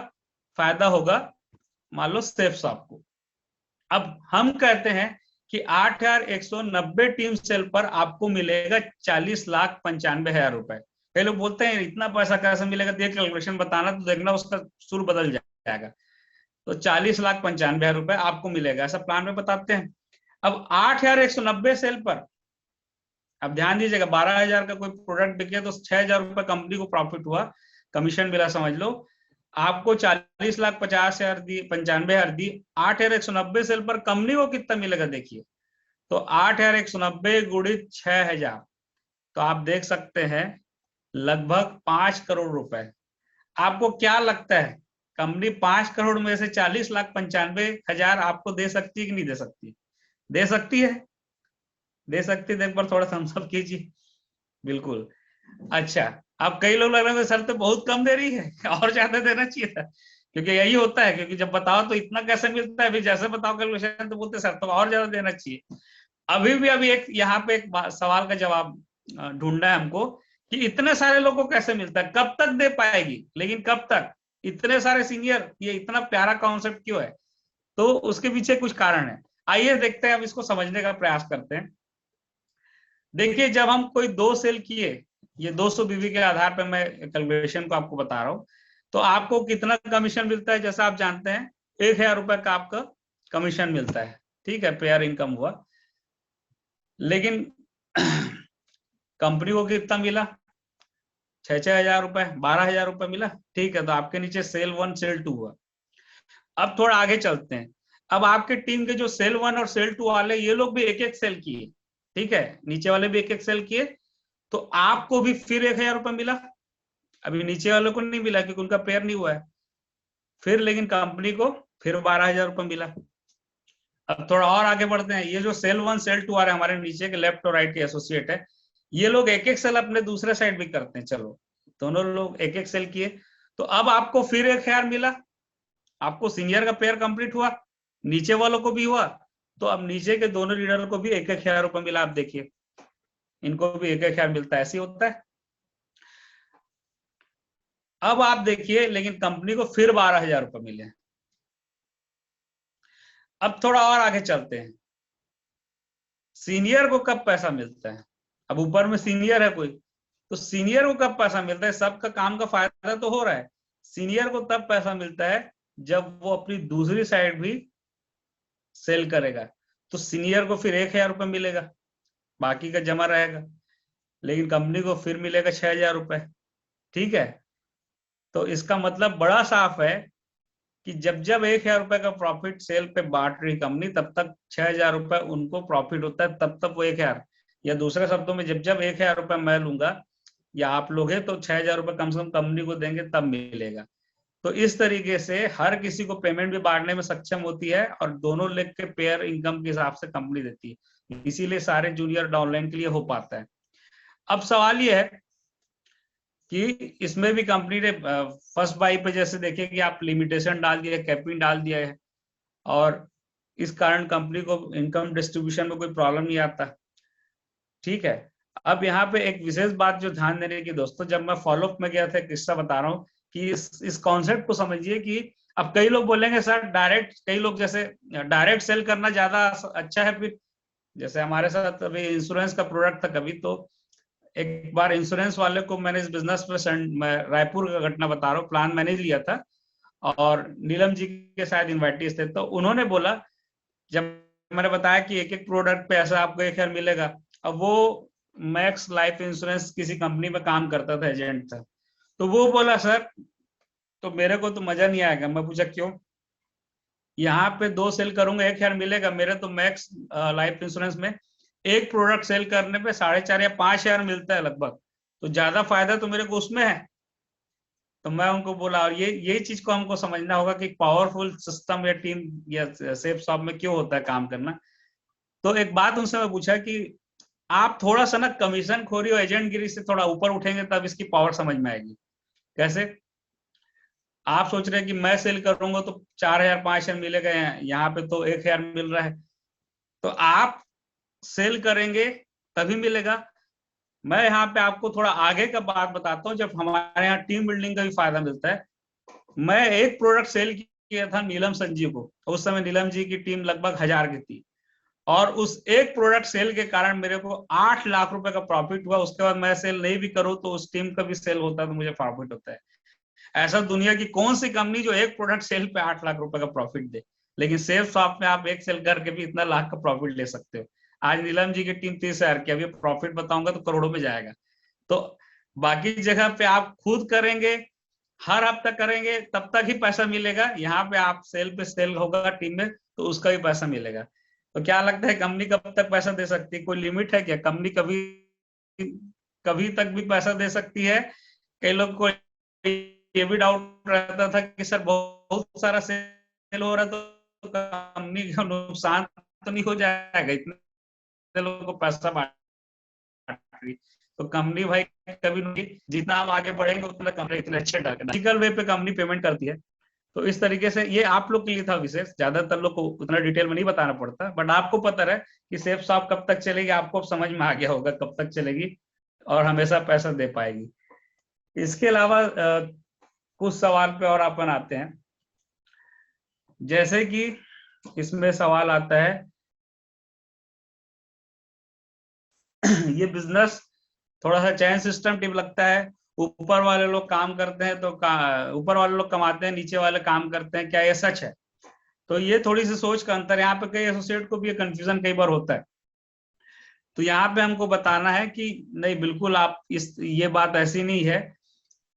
फायदा होगा मान लो सेफ शॉप को। अब हम कहते हैं कि 8,190 टीम सेल पर आपको मिलेगा 40,95,000 रुपए। कई लोग बोलते हैं इतना पैसा कैसे मिलेगा, देख कैलकुलेशन बताना, तो देखना उसका सुर बदल जाएगा। तो 40,95,000 रुपए आपको मिलेगा, ऐसा प्लान में बताते हैं। अब 8,190 सेल पर, अब ध्यान दीजिएगा, 12,000 का कोई प्रोडक्ट बिके तो 6,000 रुपए कंपनी को प्रॉफिट हुआ, कमीशन मिला समझ लो। आपको 40,50,000 दी, 95,000 दी, 8,190 सेल पर कंपनी को कितना मिलेगा देखिए। तो 8,190 गुणित 6,000, तो आप देख सकते हैं लगभग 5 करोड़ रुपए। आपको क्या लगता है कंपनी 5 करोड़ में से 40,95,000 आपको दे सकती है कि नहीं दे सकती? दे सकती है, दे सकती है। एक बार थोड़ा थम्स अप कीजिए। बिल्कुल। अच्छा, अब कई लोग लग रहे हैं सर तो बहुत कम दे रही है, और ज्यादा देना चाहिए था। क्योंकि यही होता है, क्योंकि जब बताओ तो इतना कैसे मिलता है, फिर जैसे बताओ कैलकुलेशन तो बोलते सर तो और ज्यादा देना चाहिए। अभी एक यहाँ पे एक सवाल का जवाब ढूंढना है हमको कि इतने सारे लोगों को कैसे मिलता है, कब तक दे पाएगी, लेकिन कब तक, इतने सारे सीनियर, ये इतना प्यारा कॉन्सेप्ट क्यों है? तो उसके पीछे कुछ कारण है। आइए देखते हैं, अब इसको समझने का प्रयास करते हैं। देखिए जब हम कोई 2 सेल किए, ये 200 बीवी के आधार पर मैं कैलकुलेशन को आपको बता रहा हूं, तो आपको कितना कमीशन मिलता है? जैसा आप जानते हैं 1,000 रुपए का आपका कमीशन मिलता है, ठीक है, पेयर इनकम हुआ। लेकिन कंपनी को कितना मिला? छह हजार रुपए, 12,000 रुपए मिला। ठीक है, तो आपके नीचे सेल 1 सेल 2 हुआ। अब थोड़ा आगे चलते हैं। अब आपके टीम के जो सेल 1 और सेल 2 वाले, ये लोग भी एक एक सेल किए। ठीक है, नीचे वाले भी एक एक सेल किए, तो आपको भी फिर 1,000 रुपए मिला। अभी नीचे वालों को नहीं मिला क्योंकि उनका पेयर नहीं हुआ है। फिर लेकिन कंपनी को फिर 12,000 रुपए मिला। अब थोड़ा और आगे बढ़ते हैं। ये जो सेल 1 सेल 2 आ रहे हैं हमारे नीचे के लेफ्ट और राइट के एसोसिएट है, ये लोग एक एक सेल अपने दूसरे साइड भी करते हैं। चलो, दोनों लोग एक एक सेल किए, तो अब आपको फिर 1,000 मिला। आपको सीनियर का पेयर कंप्लीट हुआ, नीचे वालों को भी हुआ, तो अब नीचे के दोनों लीडर को भी 1,000 रुपए मिला। आप देखिए, इनको भी 1,000 मिलता है, ऐसे होता है। अब आप देखिए, लेकिन कंपनी को फिर 12,000 रुपए मिले। अब थोड़ा और आगे चलते हैं। सीनियर को कब पैसा मिलता है? अब ऊपर में सीनियर है कोई, तो सीनियर को कब पैसा मिलता है? सबका काम का फायदा तो हो रहा है। सीनियर को तब पैसा मिलता है जब वो अपनी दूसरी साइड भी सेल करेगा, तो सीनियर को फिर 1,000 रुपए मिलेगा, बाकी का जमा रहेगा। लेकिन कंपनी को फिर मिलेगा 6,000 रुपए। ठीक है, तो इसका मतलब बड़ा साफ है कि जब जब 1,000 रुपए का प्रॉफिट सेल पे बांट रही कंपनी, तब तक 6,000 रुपए उनको प्रॉफिट होता है, तब तक वो 1,000, या दूसरे शब्दों में जब जब 1,000 रुपए मैं लूंगा या आप लोग हैं, तो 6,000 रुपए कम से कम कंपनी को देंगे तब मिलेगा। तो इस तरीके से हर किसी को पेमेंट भी बांटने में सक्षम होती है, और दोनों लेग के पेयर इनकम के हिसाब से कंपनी देती है। इसीलिए सारे जूनियर डाउनलाइन के लिए हो पाता है। अब सवाल ये है कि इसमें भी कंपनी ने फर्स्ट बाई पे जैसे देखिए कि आप लिमिटेशन डाल दिया, कैपिंग डाल दिया है, और इस कारण कंपनी को इनकम डिस्ट्रीब्यूशन में कोई प्रॉब्लम नहीं आता। ठीक है, अब यहाँ पे एक विशेष बात जो ध्यान देने की दोस्तों, जब मैं फॉलोअप में गया था, किस्सा बता रहा हूँ कि इस कॉन्सेप्ट को समझिए कि अब कई लोग बोलेंगे सर डायरेक्ट, कई लोग जैसे डायरेक्ट सेल करना ज्यादा अच्छा है। फिर जैसे हमारे साथ अभी इंश्योरेंस का प्रोडक्ट था कभी, तो एक बार इंश्योरेंस वाले को मैंने इस बिजनेस में, मैं रायपुर का घटना बता रहा हूँ, प्लान मैंने लिया था और नीलम जी के शायद इन्वाइटीज थे, तो उन्होंने बोला, जब मैंने बताया कि एक एक प्रोडक्ट पे ऐसा आपको 1,000 मिलेगा। अब वो मैक्स लाइफ इंश्योरेंस किसी कंपनी में काम करता था, एजेंट था, तो वो बोला सर तो मेरे को तो मजा नहीं आएगा। मैं पूछा क्यों? यहाँ पे 2 सेल करूंगा 1,000 मिलेगा, मेरे तो मैक्स लाइफ इंश्योरेंस में एक प्रोडक्ट सेल करने पे 4,500 या 5,000 मिलता है लगभग, तो ज्यादा फायदा तो मेरे को उसमें है। तो मैं उनको बोला, और यही चीज को हमको समझना होगा कि पावरफुल सिस्टम या टीम या सेफ शॉप में क्यों होता है काम करना। तो एक बात उनसे मैं पूछा कि आप थोड़ा सा ना कमीशन खोरी और एजेंट गिरी से थोड़ा ऊपर उठेंगे तब इसकी पावर समझ में आएगी। कैसे? आप सोच रहे हैं कि मैं सेल करूंगा तो 4,000 5,000 मिलेगा, यहाँ पे तो 1,000 मिल रहा है, तो आप सेल करेंगे तभी मिलेगा। मैं यहाँ पे आपको थोड़ा आगे का बात बताता हूँ, जब हमारे यहाँ टीम बिल्डिंग का भी फायदा मिलता है। मैं एक प्रोडक्ट सेल किया था नीलम संजीव को, उस समय नीलम जी की टीम लगभग 1,000 की थी, और उस एक प्रोडक्ट सेल के कारण मेरे को 8 लाख रुपए का प्रॉफिट हुआ। उसके बाद मैं सेल नहीं भी करूँ तो उस टीम का भी सेल होता है तो मुझे प्रॉफिट होता है। ऐसा दुनिया की कौन सी कंपनी जो एक प्रोडक्ट सेल पे 8 लाख रुपए का प्रॉफिट दे? लेकिन सेफ शॉप में आप एक सेल करके भी इतना लाख का प्रॉफिट ले सकते हो। आज नीलम जी की टीम 30,000 की, अभी प्रॉफिट बताऊंगा तो करोड़ों में जाएगा। तो बाकी जगह पे आप खुद करेंगे, हर हफ्ता करेंगे, तब तक ही पैसा मिलेगा। यहाँ पे आप सेल पे सेल होगा टीम में तो उसका भी पैसा मिलेगा। तो क्या लगता है कंपनी कब तक पैसा दे सकती है? कोई लिमिट है क्या? कंपनी कभी कभी तक भी पैसा दे सकती है। कई लोग को ये भी डाउट रहता था कि सर बहुत सारा सेल हो रहा है तो कंपनी का नुकसान तो नहीं हो जाएगा, इतने लोगों को पैसा बांट रही। तो कंपनी भाई कभी नहीं, जितना आप आगे बढ़ेंगे उतना कंपनी इतने अच्छे टेक्निकल वे पे कंपनी पेमेंट करती है। तो इस तरीके से ये आप लोग के लिए था विशेष, ज्यादातर लोग को उतना डिटेल में नहीं बताना पड़ता, बट आपको पता है कि सेफ शॉप कब तक चलेगी, आपको समझ में आ गया होगा कब तक चलेगी और हमेशा पैसा दे पाएगी। इसके अलावा कुछ सवाल पे और अपन आते हैं, जैसे कि इसमें सवाल आता है ये बिजनेस थोड़ा सा चैन सिस्टम टिप लगता है, ऊपर वाले लोग काम करते हैं तो ऊपर वाले लोग कमाते हैं, नीचे वाले काम करते हैं, क्या ये सच है? तो ये थोड़ी सी सोच का अंतर, यहाँ पे कई एसोसिएट को भी ये कंफ्यूजन कई बार होता है। तो यहाँ पे हमको बताना है कि नहीं, बिल्कुल आप ये बात ऐसी नहीं है,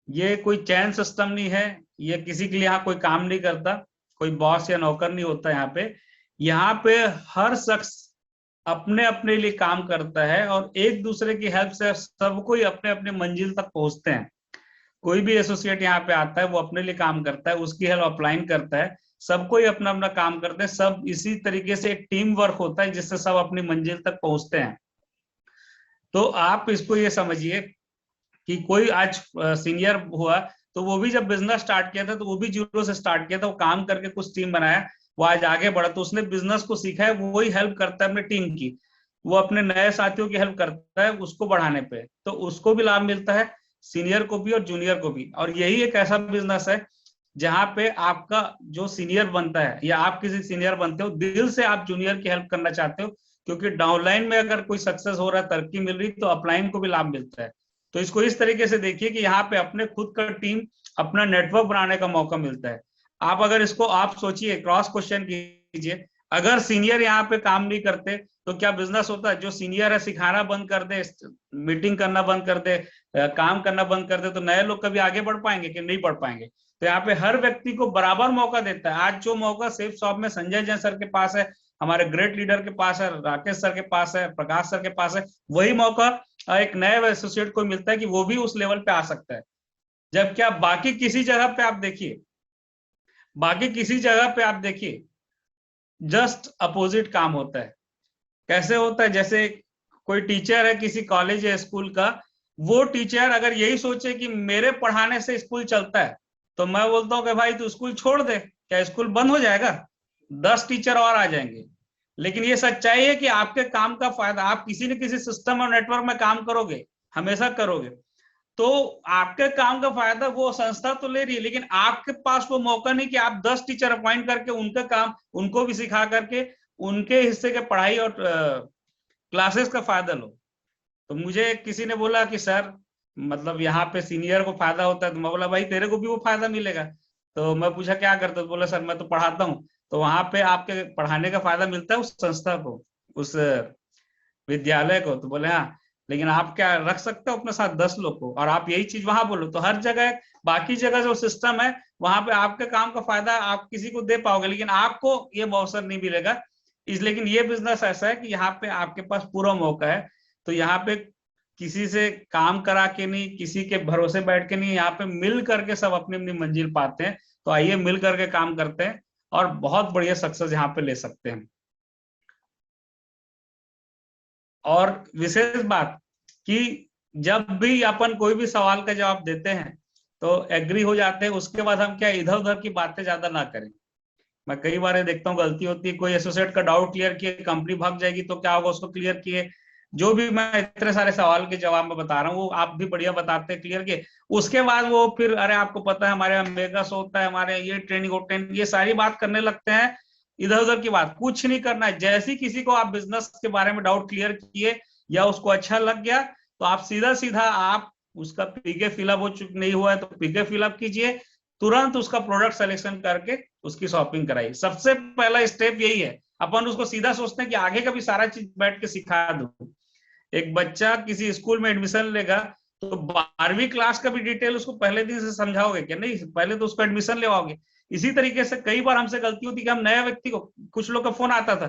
ये कोई चैन सिस्टम नहीं है, ये किसी के लिए यहाँ कोई काम नहीं करता, कोई बॉस या नौकर नहीं होता यहाँ पे हर शख्स अपने अपने लिए काम करता है और एक दूसरे की हेल्प से सब कोई अपने अपने मंजिल तक पहुंचते हैं। कोई भी एसोसिएट यहाँ पे आता है वो अपने लिए काम करता है, उसकी हेल्प अप्लाइन करता है, सबको ही अपना अपना काम करते हैं, सब इसी तरीके से एक टीम वर्क होता है जिससे सब अपनी मंजिल तक पहुंचते हैं। तो आप इसको ये समझिए कि कोई आज सीनियर हुआ तो वो भी जब बिजनेस स्टार्ट किया था तो वो भी जीरो से स्टार्ट किया था, वो काम करके कुछ टीम बनाया, वो आज आगे बढ़ा, तो उसने बिजनेस को सीखा है, वो ही हेल्प करता है अपने टीम की, वो अपने नए साथियों की हेल्प करता है उसको बढ़ाने पे, तो उसको भी लाभ मिलता है, सीनियर को भी और जूनियर को भी। और यही एक ऐसा बिजनेस है जहां पे आपका जो सीनियर बनता है या आप किसी सीनियर बनते हो, दिल से आप जूनियर की हेल्प करना चाहते हो, क्योंकि डाउनलाइन में अगर कोई सक्सेस हो रहा है, तरक्की मिल रही, तो अपलाइन को भी लाभ मिलता है। तो इसको इस तरीके से देखिए कि यहाँ पे अपने खुद का टीम, अपना नेटवर्क बनाने का मौका मिलता है। आप अगर इसको आप सोचिए, क्रॉस क्वेश्चन कीजिए, अगर सीनियर यहाँ पे काम नहीं करते तो क्या बिजनेस होता है? जो सीनियर है सिखाना बंद कर दे, मीटिंग करना बंद कर दे, काम करना बंद कर दे, तो नए लोग कभी आगे बढ़ पाएंगे कि नहीं बढ़ पाएंगे? तो यहाँ पे हर व्यक्ति को बराबर मौका देता है। आज जो मौका सेफ शॉप में संजय जैन सर के पास है, हमारे ग्रेट लीडर के पास है, राकेश सर के पास है, प्रकाश सर के पास है, वही मौका एक नए एसोसिएट को मिलता है कि वो भी उस लेवल पे आ सकता है। जबकि आप बाकी किसी जगह पे आप देखिए, बाकी किसी जगह पे आप देखिए, जस्ट अपोजिट काम होता है। कैसे होता है? जैसे कोई टीचर है किसी कॉलेज या स्कूल का, वो टीचर अगर यही सोचे कि मेरे पढ़ाने से स्कूल चलता है, तो मैं बोलता हूँ कि भाई तू स्कूल छोड़ दे, क्या स्कूल बंद हो जाएगा? 10 टीचर और आ जाएंगे। लेकिन ये सच्चाई है कि आपके काम का फायदा, आप किसी न किसी सिस्टम और नेटवर्क में काम करोगे, हमेशा करोगे, तो आपके काम का फायदा वो संस्था तो ले रही है, लेकिन आपके पास वो मौका नहीं कि आप 10 टीचर अपॉइंट करके उनका काम उनको भी सिखा करके उनके हिस्से के पढ़ाई और क्लासेस का फायदा लो। तो मुझे किसी ने बोला कि सर मतलब यहाँ पे सीनियर को फायदा होता है, तो मैं बोला भाई तेरे को भी वो फायदा मिलेगा। तो मैं पूछा क्या करते हो? बोला सर मैं तो पढ़ाता हूँ। तो वहां पे आपके पढ़ाने का फायदा मिलता है उस संस्था को, उस विद्यालय को। तो बोले हाँ, लेकिन आप क्या रख सकते हो अपने साथ 10 लोग को, और आप यही चीज वहां बोलो, तो हर जगह बाकी जगह जो सिस्टम है वहां पे आपके काम का फायदा आप किसी को दे पाओगे, लेकिन आपको ये अवसर नहीं मिलेगा। लेकिन ये बिजनेस ऐसा है कि यहाँ पे आपके पास पूरा मौका है। तो यहाँ पे किसी से काम करा के नहीं, किसी के भरोसे बैठ के नहीं, यहाँ पे मिल करके सब अपनी अपनी मंजिल पाते हैं। तो आइए मिल करके काम करते हैं और बहुत बढ़िया सक्सेस यहाँ पे ले सकते हैं। और विशेष बात कि जब भी अपन कोई भी सवाल का जवाब देते हैं तो एग्री हो जाते हैं, उसके बाद हम क्या इधर उधर की बातें ज्यादा ना करें। मैं कई बार देखता हूँ गलती होती है, कोई एसोसिएट का डाउट क्लियर किए, कंपनी भाग जाएगी तो क्या होगा, उसको क्लियर किए। जो भी मैं इतने सारे सवाल के जवाब में बता रहा हूँ वो आप भी बढ़िया बताते हैं, क्लियर किए। उसके बाद वो फिर अरे आपको पता है हमारे यहाँ मेगा शो होता है, हमारे ये ट्रेनिंग होते हैं, ये सारी बात करने लगते हैं। इधर उधर की बात कुछ नहीं करना है। जैसे ही किसी को आप बिजनेस के बारे में डाउट क्लियर किए या उसको अच्छा लग गया, तो आप सीधा सीधा आप उसका पीके फिलअप हो चुका नहीं हुआ है तो पीके फिलअप कीजिए, तुरंत उसका प्रोडक्ट सिलेक्शन करके उसकी शॉपिंग कराइए। सबसे पहला स्टेप यही है। अपन उसको सीधा सोचते हैं कि आगे का भी सारा चीज बैठ के सिखा दूं। एक बच्चा किसी स्कूल में एडमिशन लेगा तो 12वीं क्लास का भी डिटेल उसको पहले दिन से समझाओगे क्या? नहीं, पहले तो उसको एडमिशन लेवाओगे। इसी तरीके से कई बार हमसे गलती होती कि हम नए व्यक्ति को, कुछ लोग का फोन आता था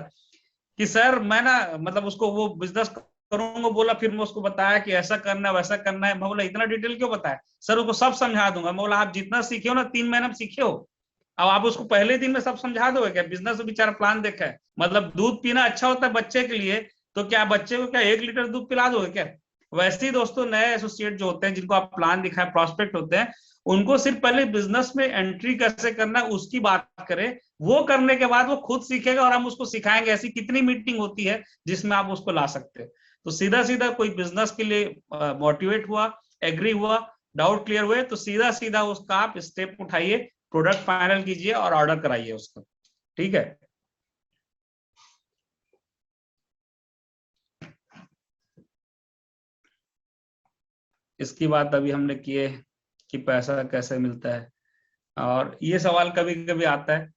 कि सर मैं ना मतलब उसको वो बिजनेस करूंगा बोला, फिर मैं उसको बताया कि ऐसा करना है वैसा करना है। मैं बोला इतना डिटेल क्यों बताया? सर उसको सब समझा दूंगा। मैं बोला आप जितना सीखे हो ना 3 महीने में सीखे हो, अब आप उसको पहले दिन में सब समझा दोगे क्या? बिजनेस में बेचारा प्लान देखा है, मतलब दूध पीना अच्छा होता है बच्चे के लिए, तो क्या बच्चे को क्या 1 लीटर दूध पिला दोगे क्या? वैसे ही दोस्तों नए एसोसिएट जो होते हैं जिनको आप प्लान दिखाए, प्रोस्पेक्ट होते हैं, उनको सिर्फ पहले बिजनेस में एंट्री कैसे करना है उसकी बात करें। वो करने के बाद वो खुद सीखेगा और हम उसको सिखाएंगे। ऐसी कितनी मीटिंग होती है जिसमें आप उसको ला सकते हैं। तो सीधा सीधा कोई बिजनेस के लिए मोटिवेट हुआ, एग्री हुआ, डाउट क्लियर हुए, तो सीधा सीधा उसका आप स्टेप उठाइए, प्रोडक्ट फाइनल कीजिए और ऑर्डर कराइए उसको। ठीक है। इसकी बात अभी हमने की है कि पैसा कैसे मिलता है, और ये सवाल कभी कभी आता है।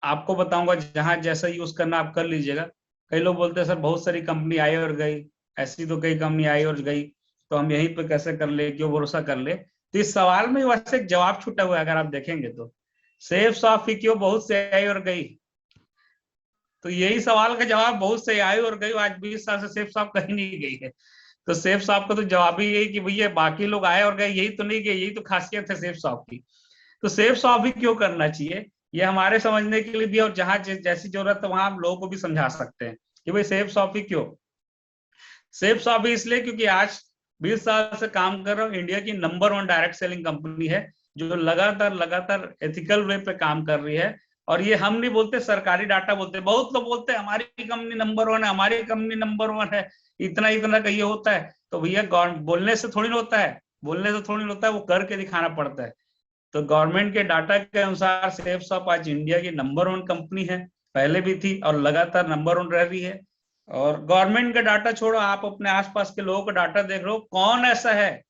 आपको बताऊंगा जहां जैसा यूज करना आप कर लीजिएगा। कई लोग बोलते हैं सर बहुत सारी कंपनी आई और गई, ऐसी तो कई कंपनी आई और गई, तो हम यहीं पे कैसे कर ले, क्यों भरोसा कर ले। तो इस सवाल में वैसे एक जवाब छुटा हुआ है, अगर आप देखेंगे तो सेफ सॉफ्ट ही क्यों बहुत से आई और गई। तो यही सवाल का जवाब बहुत से आई और गई, आज 20 साल से सेफ सॉफ्ट कहीं नहीं गई है। तो सेफ सॉफ्ट का तो जवाब ही यही कि भैया बाकी लोग आए और गए, यही तो नहीं गए, यही तो खासियत है सेफ सॉफ्ट की। तो सेफ सॉफ्ट भी क्यों करना चाहिए, ये हमारे समझने के लिए भी, और जहां जैसी जरूरत है वहां हम लोगों को भी समझा सकते हैं कि भाई सेफ सॉफ्ट ही क्यों। सेफ सॉफ्ट भी इसलिए क्योंकि आज 20 साल से काम कर रहा हूँ, इंडिया की नंबर 1 डायरेक्ट सेलिंग कंपनी है, जो लगातार लगातार एथिकल वे पे काम कर रही है। और ये हम नहीं बोलते, सरकारी डाटा बोलते, बहुत लोग बोलते हैं हमारी कंपनी नंबर 1 है, हमारी कंपनी नंबर 1 है, इतना इतना का ये होता है। तो भैया बोलने से थोड़ी ना होता है, बोलने से थोड़ी ना होता है, वो करके दिखाना पड़ता है। तो गवर्नमेंट के डाटा के अनुसार सेफ सॉफ्ट आज इंडिया की नंबर 1 कंपनी है, पहले भी थी और लगातार नंबर 1 रह रही है। और गवर्नमेंट का डाटा छोड़ो, आप अपने आसपास के लोगों का डाटा देख लो, कौन ऐसा है,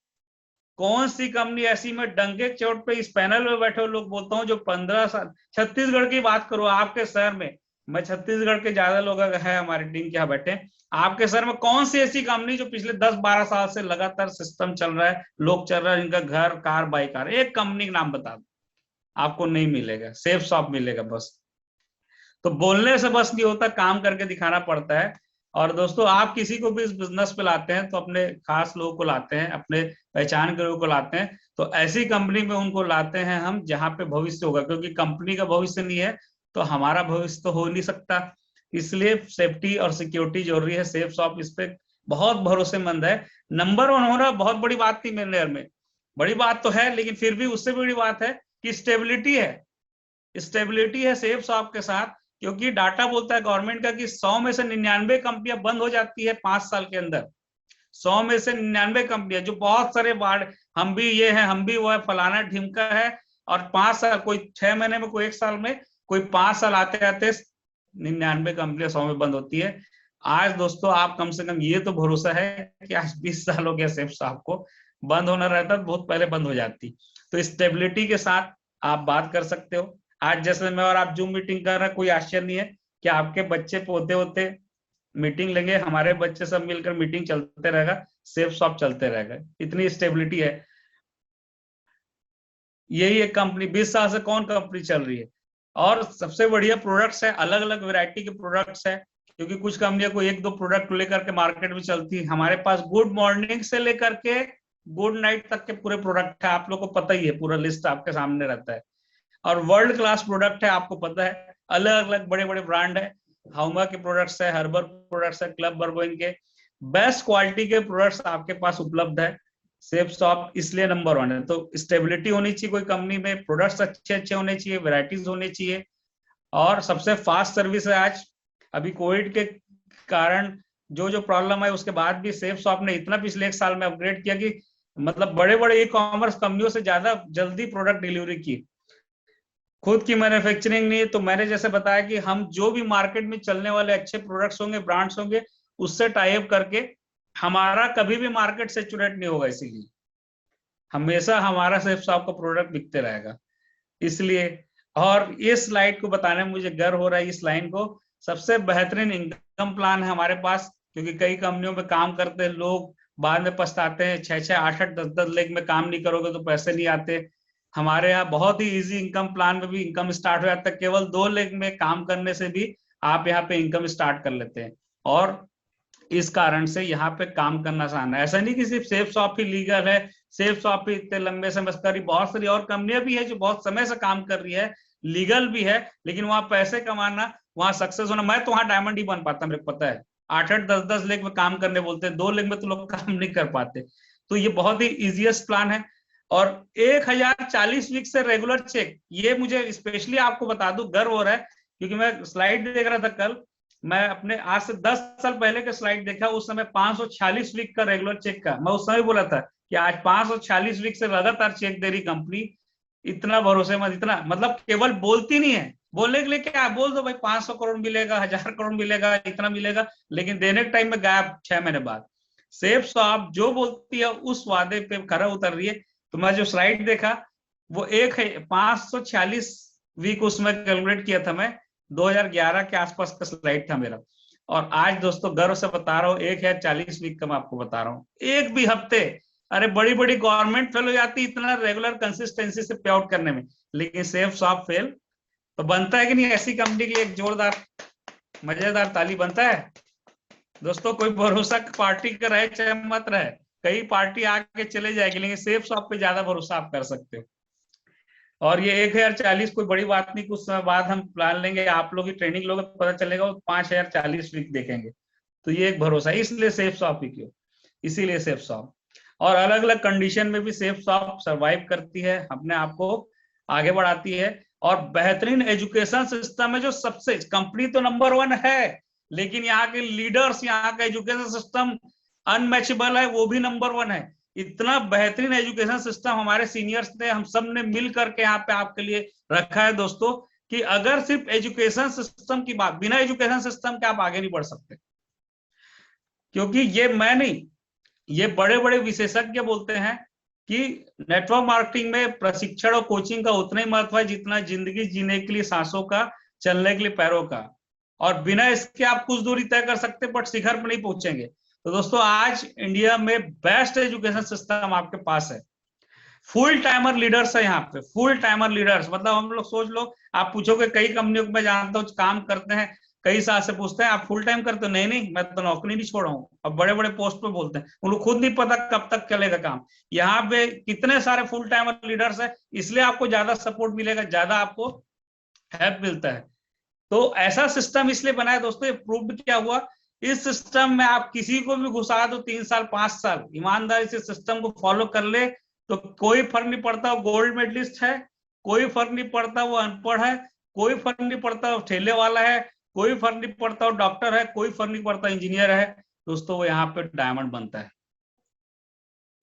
कौन सी कंपनी ऐसी, में डंके चोट पे इस पैनल में बैठे लोग बोलता हूँ जो 15 साल, छत्तीसगढ़ की बात करो आपके शहर में, मैं छत्तीसगढ़ के ज्यादा लोग है हमारी टीम के यहाँ बैठे, आपके शहर में कौन सी ऐसी कंपनी जो पिछले 10-12 साल से लगातार सिस्टम चल रहा है, लोग चल रहा है, इनका घर कार बाई कार, एक कंपनी का नाम बता दो, आपको नहीं मिलेगा, सेफ सॉफ्ट मिलेगा बस। तो बोलने से बस नहीं होता, काम करके दिखाना पड़ता है। और दोस्तों आप किसी को भी इस बिजनेस पे लाते हैं तो अपने खास लोगों को लाते हैं, अपने पहचान के लोगों को लाते हैं, तो ऐसी कंपनी में उनको लाते हैं हम जहां पे भविष्य होगा, क्योंकि कंपनी का भविष्य नहीं है तो हमारा भविष्य तो हो नहीं सकता। इसलिए सेफ्टी और सिक्योरिटी जरूरी है। सेफ सॉफ्ट इस पे बहुत भरोसेमंद है। नंबर 1 होना बहुत बड़ी बात थी मेरे नजर में, बड़ी बात तो है, लेकिन फिर भी उससे बड़ी बात है कि स्टेबिलिटी है, स्टेबिलिटी है सेफ सॉफ्ट के साथ। क्योंकि डाटा बोलता है गवर्नमेंट का कि 100 में से 99 कंपनियां बंद हो जाती है 5 साल के अंदर। 100 में से 99 कंपनियां, जो बहुत सारे वार्ड, हम भी ये है, हम भी वो है, फलाना ढिमका है, और 5 साल, कोई 6 महीने में, कोई 1 साल में, कोई 5 साल आते आते 99 कंपनियां 100 में बंद होती है। आज दोस्तों आप कम से कम ये तो भरोसा है कि आज 20 साल हो गया सेफ सॉफ्ट को, बंद होना रहता तो बहुत पहले बंद हो जाती। तो स्टेबिलिटी के साथ आप बात कर सकते हो। आज जैसे मैं और आप जूम मीटिंग कर रहे हैं, कोई आश्चर्य नहीं है कि आपके बच्चे पोते होते मीटिंग लेंगे, हमारे बच्चे सब मिलकर मीटिंग चलते रहेगा, सेफ सॉफ्ट चलते रहेगा, इतनी स्टेबिलिटी है। यही एक कंपनी 20 साल से कौन कंपनी चल रही है, और सबसे बढ़िया प्रोडक्ट्स है, अलग अलग वैरायटी के प्रोडक्ट्स है। क्योंकि कुछ कंपनियां को 1-2 प्रोडक्ट लेकर के मार्केट में चलती है, हमारे पास गुड मॉर्निंग से लेकर के गुड नाइट तक के पूरे प्रोडक्ट है, आप लोग को पता ही है, पूरा लिस्ट आपके सामने रहता है। और वर्ल्ड क्लास प्रोडक्ट है, आपको पता है, अलग अलग बड़े बड़े ब्रांड है, हाउमा के प्रोडक्ट्स है, हर्बर प्रोडक्ट्स है, क्लब बर्बोइन के, बेस्ट क्वालिटी के प्रोडक्ट्स आपके पास उपलब्ध है। सेफ सॉफ्ट इसलिए नंबर 1 है। तो स्टेबिलिटी होनी चाहिए कोई कंपनी में, प्रोडक्ट्स अच्छे अच्छे होने चाहिए, वेराइटीज होनी चाहिए, और सबसे फास्ट सर्विस है। आज अभी कोविड के कारण जो जो प्रॉब्लम है उसके बाद भी सेफ सॉफ्ट ने इतना पिछले 1 साल में अपग्रेड किया कि मतलब बड़े बड़े ई-कॉमर्स कंपनियों से ज्यादा जल्दी प्रोडक्ट डिलीवरी की। खुद की मैन्युफैक्चरिंग नहीं है, तो मैंने जैसे बताया कि हम जो भी मार्केट में चलने वाले अच्छे प्रोडक्ट्स होंगे, ब्रांड्स होंगे, उससे टाई अप करके हमारा कभी भी मार्केट सैचुरेट नहीं होगा, इसीलिए हमेशा हमारा सेफ सॉफ्ट का प्रोडक्ट बिकते रहेगा। इसलिए, और इस स्लाइड को बताने में मुझे गर्व हो रहा है, इस लाइन को, सबसे बेहतरीन इनकम प्लान है हमारे पास। क्योंकि कई कंपनियों में काम करते हैं लोग, बाद में पछताते हैं, 6-6, 8-8, 10-10 लेग में काम नहीं करोगे तो पैसे नहीं आते। हमारे यहाँ बहुत ही इजी इनकम प्लान में भी इनकम स्टार्ट हो जाता है, केवल 2 लेग में काम करने से भी आप यहाँ पे इनकम स्टार्ट कर लेते हैं। और इस कारण से यहाँ पे काम करना आसान है। ऐसा नहीं कि सिर्फ सेफ सॉफ्ट ही लीगल है, सेफ सॉफ्ट ही इतने लंबे समय से कर रही, बहुत सारी और कंपनियां भी है जो बहुत समय से काम कर रही है, लीगल भी है, लेकिन वहां पैसे कमाना, वहां सक्सेस होना, मैं तो वहां डायमंड ही बन पाता, मेरे को पता है। 8-8, 10-10 लेग में काम करने बोलते हैं, 2 लेग में तो लोग काम नहीं कर पाते। तो ये बहुत ही इजीएस्ट प्लान है। और 1040 वीक से रेगुलर चेक, ये मुझे स्पेशली आपको बता दूं, गर्व हो रहा है, क्योंकि मैं स्लाइड देख रहा था कल, मैं अपने आज से 10 साल पहले का स्लाइड देखा, उस समय 546 वीक का रेगुलर चेक का, मैं उस समय बोला था कि आज 546 वीक से लगातार चेक दे रही कंपनी, इतना भरोसेमंद, इतना, मतलब केवल बोलती नहीं है, बोलने के लिए क्या बोल दो भाई 500 करोड़ मिलेगा, 1000 करोड़ मिलेगा, इतना मिलेगा, लेकिन देने के टाइम में गायब 6 महीने बाद। सेफ सॉफ्ट जो बोलती है उस वादे पे खरा उतर रही है। तो मैं जो स्लाइड देखा वो 546 वीक उसमें कैलकुलेट किया था मैं, 2011 के आसपास का स्लाइड था मेरा। और आज दोस्तों गर्व से बता रहा हूँ 1040 वीक का मैं आपको बता रहा हूँ, एक भी हफ्ते, अरे बड़ी बड़ी गवर्नमेंट फेल हो जाती इतना रेगुलर कंसिस्टेंसी से पे आउट करने में, लेकिन सेफ शॉप फेल। तो बनता है कि नहीं ऐसी कंपनी के लिए एक जोरदार मजेदार ताली बनता है दोस्तों। कोई भरोसा पार्टी का रहे चाहे मत रहे, कई पार्टी आके चले जाएगी, लेकिन सेफ शॉप पे ज्यादा भरोसा आप कर सकते हो। और ये 1040 कोई बड़ी बात नहीं, कुछ समय बाद हम प्लान लेंगे, आप लोग की ट्रेनिंग लोग पता चलेगा, वो 5040 वीक देखेंगे। तो ये एक भरोसा है, इसलिए सेफ शॉप ही क्यों, इसीलिए सेफ शॉप। और अलग अलग कंडीशन में भी सेफ शॉप सरवाइव करती है, अपने आप को आगे बढ़ाती है। और बेहतरीन एजुकेशन सिस्टम है, जो सबसे, कंपनी तो नंबर 1 है, लेकिन यहाँ के लीडर्स, यहाँ का एजुकेशन सिस्टम अनमैचेबल है, वो भी नंबर 1 है। इतना बेहतरीन एजुकेशन सिस्टम हमारे सीनियर्स ने, हम सब ने मिल करके यहाँ पे आपके लिए रखा है दोस्तों, कि अगर सिर्फ एजुकेशन सिस्टम की बात, बिना एजुकेशन सिस्टम के आप आगे नहीं बढ़ सकते। क्योंकि ये मैं नहीं, ये बड़े बड़े विशेषज्ञ बोलते हैं कि नेटवर्क मार्केटिंग में प्रशिक्षण और कोचिंग का उतना ही महत्व है जितना जिंदगी जीने के लिए सांसों का, चलने के लिए पैरों का। और बिना इसके आप कुछ दूरी तय कर सकते बट शिखर पर नहीं पहुंचेंगे। तो दोस्तों आज इंडिया में बेस्ट एजुकेशन सिस्टम आपके पास है, फुल टाइमर लीडर्स है यहाँ पे, फुल टाइमर लीडर्स। मतलब हम लोग सोच लो, आप पूछोगे कई कंपनियों को मैं जानता हूँ काम करते हैं कई साल से, पूछते हैं आप फुल टाइम करते हो, नहीं नहीं मैं तो नौकरी नहीं छोड़ा हूँ। अब बड़े बड़े पोस्ट पे बोलते हैं, उनको खुद नहीं पता कब तक चलेगा काम। यहाँ पे कितने सारे फुल टाइमर लीडर्स है, इसलिए आपको ज्यादा सपोर्ट मिलेगा, ज्यादा आपको हेल्प मिलता है। तो ऐसा सिस्टम इसलिए बनाया दोस्तों, ये प्रूव्ड क्या हुआ, इस सिस्टम में आप किसी को भी घुसा दो 3 साल 5 साल, ईमानदारी से सिस्टम को फॉलो कर ले, तो कोई फर्क नहीं पड़ता वो गोल्ड मेडलिस्ट है, कोई फर्क नहीं पड़ता वो अनपढ़ है, कोई फर्क नहीं पड़ता वो ठेले वाला है, कोई फर्क नहीं पड़ता वो डॉक्टर है, कोई फर्क नहीं पड़ता इंजीनियर है, दोस्तों वो यहाँ पे डायमंड बनता है।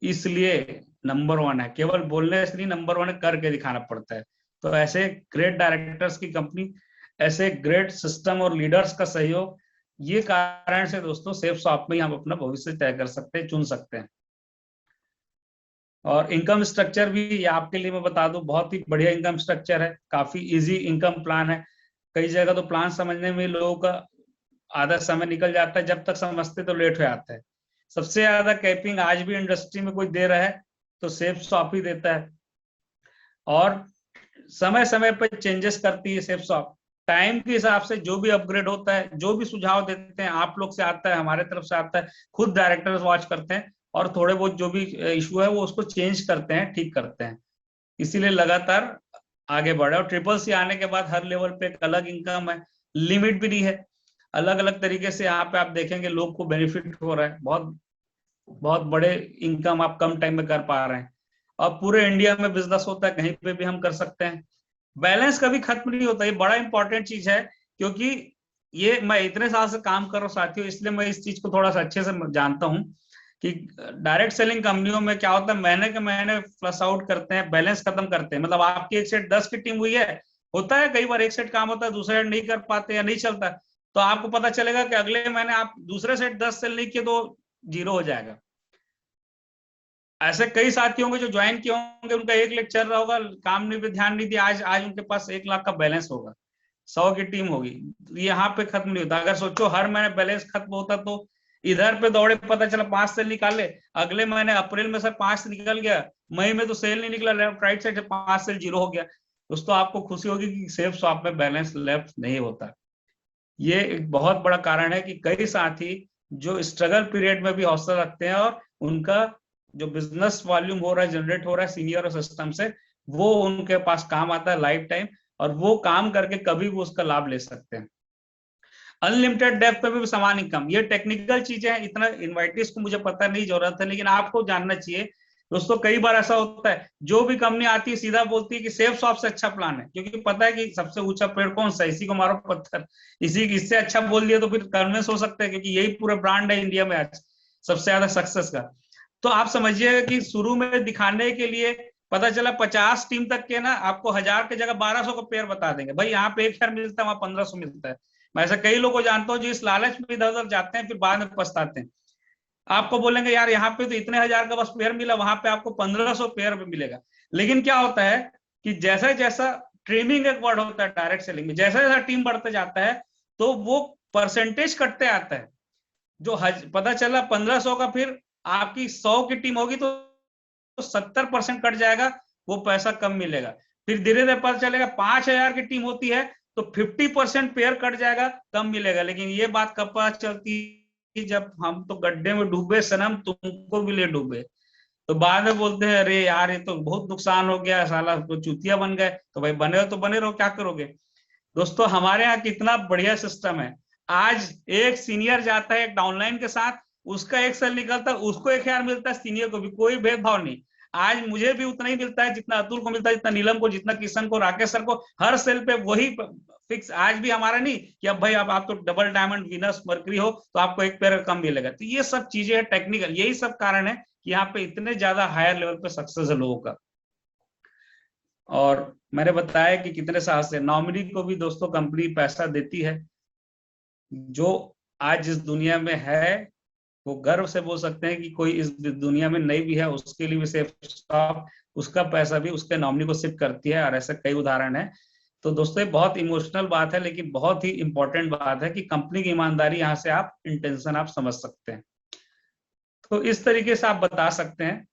इसलिए नंबर 1 है, केवल बोलने से नहीं, नंबर 1 है, करके दिखाना पड़ता है। तो ऐसे ग्रेट डायरेक्टर्स की कंपनी, ऐसे ग्रेट सिस्टम और लीडर्स का सहयोग, ये कारण से दोस्तों सेफ शॉप में हम अपना भविष्य तय कर सकते हैं, चुन सकते हैं। और इनकम स्ट्रक्चर भी आपके लिए मैं बता दूं, बहुत ही बढ़िया इनकम स्ट्रक्चर है, काफी इजी इनकम प्लान है। कई जगह तो प्लान समझने में लोगों का आधा समय निकल जाता है, जब तक समझते तो लेट हो जाता है। सबसे ज्यादा कैपिंग आज भी इंडस्ट्री में कोई दे रहा है तो सेफ शॉप ही देता है, और समय समय पर चेंजेस करती है सेफ शॉप। टाइम के हिसाब से जो भी अपग्रेड होता है, जो भी सुझाव देते हैं, आप लोग से आता है, हमारे तरफ से आता है, खुद डायरेक्टर्स वॉच करते हैं, और थोड़े बहुत जो भी इशू है वो उसको चेंज करते हैं, ठीक करते हैं। इसीलिए लगातार आगे बढ़े। और ट्रिपल-सी आने के बाद हर लेवल पे एक अलग इनकम है, लिमिट भी नहीं है, अलग अलग तरीके से यहाँ पे आप देखेंगे लोग को बेनिफिट हो रहा है, बहुत बहुत बड़े इनकम आप कम टाइम में कर पा रहे हैं। और पूरे इंडिया में बिजनेस होता है, कहीं पे भी हम कर सकते हैं, बैलेंस कभी खत्म नहीं होता, ये बड़ा इंपॉर्टेंट चीज है। क्योंकि ये मैं इतने साल से काम कर रहा हूँ साथियों, इसलिए मैं इस चीज को थोड़ा सा अच्छे से जानता हूँ कि डायरेक्ट सेलिंग कंपनियों में क्या होता है, महीने के महीने फ्लश आउट करते हैं, बैलेंस खत्म करते हैं। मतलब आपकी एक सेट 10 की टीम हुई है, होता है कई बार एक सेट काम होता है, दूसरा सेट नहीं कर पाते या नहीं चलता, तो आपको पता चलेगा कि अगले महीने आप दूसरे सेट 10 सेल नहीं किए तो 0 हो जाएगा। ऐसे कई साथी होंगे जो ज्वाइन किए होंगे, उनका 1 लाख चल रहा होगा, काम नहीं पे ध्यान नहीं दिया, आज उनके पास 1 लाख का बैलेंस होगा, 100 की टीम होगी। यहाँ पे खत्म नहीं होता। अगर सोचो हर महीने बैलेंस खत्म होता तो इधर पे दौड़े, पता चला 5 सेल निकाले, अगले महीने अप्रैल में सर 5 निकल गया, मई में तो सेल नहीं निकला, लेफ्ट राइट साइड से 5 सेल 0 हो गया। दोस्तों आपको खुशी होगी कि सेफ शॉप में बैलेंस लेफ्ट नहीं होता। ये एक बहुत बड़ा कारण है कि कई साथी जो स्ट्रगल पीरियड में भी हौसला रखते हैं, और उनका जो बिजनेस वॉल्यूम हो रहा है, जनरेट हो रहा है सीनियर और सिस्टम से, वो उनके पास काम आता है लाइफ टाइम, और वो काम करके कभी भी उसका लाभ ले सकते हैं। अनलिमिटेड डेप्थ पे भी समान इनकम, ये टेक्निकल चीजें हैं, इतना इन्वाइटिस को मुझे पता नहीं जरूरत है, लेकिन आपको जानना चाहिए दोस्तों। कई बार ऐसा होता है, जो भी कंपनी आती है सीधा बोलती है कि सेफ शॉप से अच्छा प्लान है, क्योंकि पता है कि सबसे ऊंचा पेड़ कौन सा है, इसी को मारो पत्थर, इसी इससे अच्छा बोल दिया तो फिर कन्विंस हो सकता है, क्योंकि यही पूरा ब्रांड है इंडिया में आज सबसे ज्यादा सक्सेस का। तो आप समझिए कि शुरू में दिखाने के लिए पता चला 50 टीम तक के ना आपको 1000 की जगह 1200 का पेयर बता देंगे, भाई यहाँ पे 1000 मिलता है, वहां 1500 मिलता है। मैं ऐसे कई लोगों को जानता हूँ जो इस लालच में इधर उधर जाते हैं, फिर बाद में पछताते हैं। आपको बोलेंगे यार यहाँ पे तो इतने 1000 का बस पेयर मिला, वहां पे आपको 1500 पेयर में मिलेगा। लेकिन क्या होता है कि जैसा जैसा ट्रेनिंग एक वर्ड होता है डायरेक्ट सेलिंग में, जैसा जैसा टीम बढ़ते जाता है तो वो परसेंटेज कटते आता है। जो पता चला 1500 का, फिर आपकी 100 की टीम होगी तो 70% कट जाएगा, वो पैसा कम मिलेगा। फिर धीरे धीरे पता चलेगा 5000 की टीम होती है तो 50% पेयर कट जाएगा, कम मिलेगा। लेकिन ये बात कब पता चलती है, जब हम तो गड्ढे में डूबे सनम, तुमको भी ले डूबे। तो बाद में बोलते हैं अरे यार ये तो बहुत नुकसान हो गया, साला तो चूतिया बन गए। तो भाई बने हो तो बने रहो, क्या करोगे। दोस्तों हमारे यहाँ कितना बढ़िया सिस्टम है। आज एक सीनियर जाता है एक डाउनलाइन के साथ, उसका एक सेल निकलता है, उसको 1000 मिलता है, सीनियर को भी, कोई भेदभाव नहीं। आज मुझे भी उतना ही मिलता है जितना अतुल को मिलता है, जितना नीलम को, जितना किशन को, राकेश सर को, हर सेल पे वही फिक्स। आज भी हमारा नहीं कि अब भाई अब आप तो डबल डायमंड विनर्स मरकरी हो तो आपको एक पेयर कम मिलेगा। तो ये सब चीजें है टेक्निकल, यही सब कारण है कि यहाँ पे इतने ज्यादा हायर लेवल पे सक्सेस है लोगों का। और मैंने बताया कि कितने साल से नॉमिनी को भी दोस्तों कंपनी पैसा देती है। जो आज जिस दुनिया में है वो गर्व से बोल सकते हैं कि कोई इस दुनिया में नहीं भी है, उसके लिए भी सेफ शॉप उसका पैसा भी उसके नॉमिनी को शिफ्ट करती है। और ऐसे कई उदाहरण है। तो दोस्तों ये बहुत इमोशनल बात है, लेकिन बहुत ही इंपॉर्टेंट बात है कि कंपनी की ईमानदारी, यहाँ से आप इंटेंशन आप समझ सकते हैं। तो इस तरीके से आप बता सकते हैं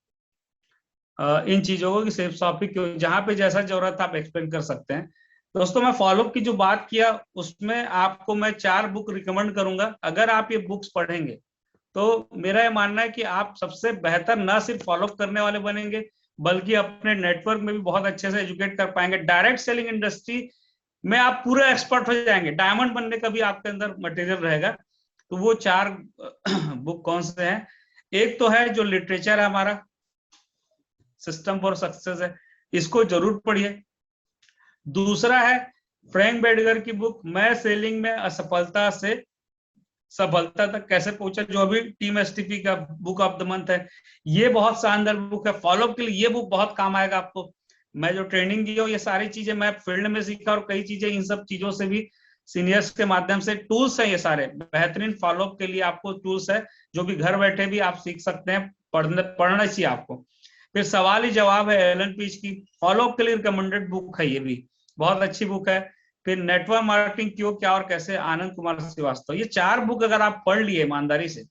इन चीजों को कि सेफ शॉप ही क्यों, जहां पे जैसा जरूरत आप एक्सप्लेन कर सकते हैं। दोस्तों मैं फॉलोअप की जो बात किया उसमें आपको मैं 4 बुक रिकमेंड करूंगा। अगर आप ये बुक्स पढ़ेंगे तो मेरा ये मानना है कि आप सबसे बेहतर ना सिर्फ फॉलोअप करने वाले बनेंगे, बल्कि अपने नेटवर्क में भी बहुत अच्छे से एजुकेट कर पाएंगे। डायरेक्ट सेलिंग इंडस्ट्री में आप पूरे एक्सपर्ट हो जाएंगे, डायमंड बनने का भी आपके अंदर मटेरियल रहेगा। तो वो 4 बुक कौन से हैं? एक तो है जो लिटरेचर है हमारा, सिस्टम फॉर सक्सेस है, इसको जरूर पढ़िए। दूसरा है फ्रैंक बेडगर की बुक, मैं सेलिंग में असफलता से सफलता तक कैसे पहुंचा, जो अभी टीम एसटीपी का बुक ऑफ द मंथ है। ये बहुत शानदार बुक है, फॉलोअप के लिए ये बुक बहुत काम आएगा आपको। मैं जो ट्रेनिंग दी हूँ ये सारी चीजें मैं फील्ड में सीखा, और कई चीजें इन सब चीजों से भी सीनियर्स के माध्यम से टूल्स है, ये सारे बेहतरीन फॉलोअप के लिए आपको टूल्स है जो भी घर बैठे भी आप सीख सकते हैं। पढ़ना चाहिए आपको। फिर सवाल ही जवाब है एलन पीच की, फॉलोअप के लिए रिकमेंडेड बुक है, ये भी बहुत अच्छी बुक है। फिर नेटवर्क मार्केटिंग क्यों, क्या और कैसे, आनंद कुमार श्रीवास्तव। ये 4 बुक अगर आप पढ़ लिए ईमानदारी से,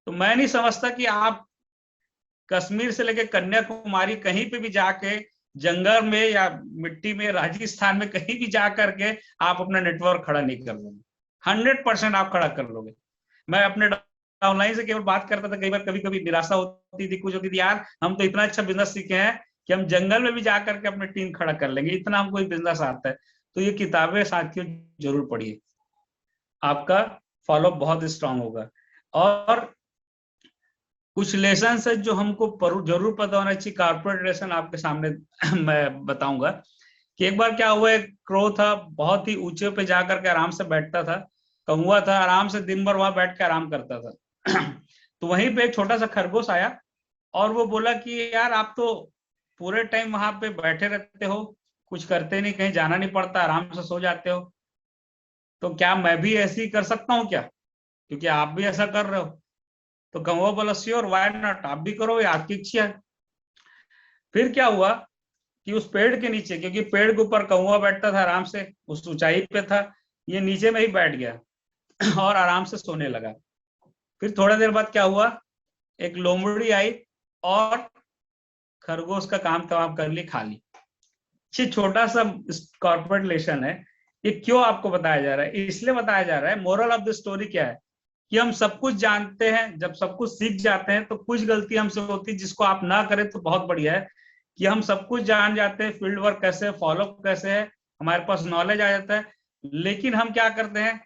तो मैं नहीं समझता कि आप कश्मीर से लेकर कन्याकुमारी कहीं पे भी जाके जंगल में या मिट्टी में राजस्थान में कहीं भी जा करके आप अपना नेटवर्क खड़ा नहीं कर लोगे। 100% आप खड़ा कर लोगे। मैं अपने ऑनलाइन से केवल बात करता था, कई बार कभी कभी निराशा होती थी, कुछ होती थी, यार हम तो इतना अच्छा बिजनेस सीखे हैं कि हम जंगल में भी जा करके अपनी टीम खड़ा कर लेंगे, इतना हमको बिजनेस आता है। तो ये किताबें साथियों जरूर पढ़िए, आपका फॉलोअप बहुत स्ट्रांग होगा। और कुछ लेसन है जो हमको जरूर पता होना चाहिए। कॉर्पोरेट लेसन आपके सामने मैं बताऊंगा कि एक बार क्या हुआ, एक क्रो था, बहुत ही ऊंचे पे जाकर के आराम से बैठता था, कौवा था, आराम से दिन भर वहां बैठ के आराम करता था। तो वहीं पे एक छोटा सा खरगोश आया और वो बोला कि यार आप तो पूरे टाइम वहां पे बैठे रहते हो, कुछ करते नहीं, कहीं जाना नहीं पड़ता, आराम से सो जाते हो, तो क्या मैं भी ऐसे ही कर सकता हूँ क्या, क्योंकि आप भी ऐसा कर रहे हो। तो कौवा बोला श्योर, व्हाई नॉट, आप भी करो, ये आपकी इच्छा है। फिर क्या हुआ कि उस पेड़ के नीचे, क्योंकि पेड़ के ऊपर कौवा बैठता था आराम से, उस ऊंचाई पे था, ये नीचे में ही बैठ गया और आराम से सोने लगा। फिर थोड़ी देर बाद क्या हुआ, एक लोमड़ी आई और खरगोश का काम तमाम कर ली, खा ली। ये छोटा सा कॉर्पोरेट लेसन है। ये क्यों आपको बताया जा रहा है? इसलिए बताया जा रहा है, मोरल ऑफ द स्टोरी क्या है कि हम सब कुछ जानते हैं, जब सब कुछ सीख जाते हैं तो कुछ गलती हमसे होती है जिसको आप ना करें तो बहुत बढ़िया है कि हम सब कुछ जान जाते हैं, फील्ड वर्क कैसे, फॉलोअप कैसे है, हमारे पास नॉलेज आ जाता है। लेकिन हम क्या करते हैं,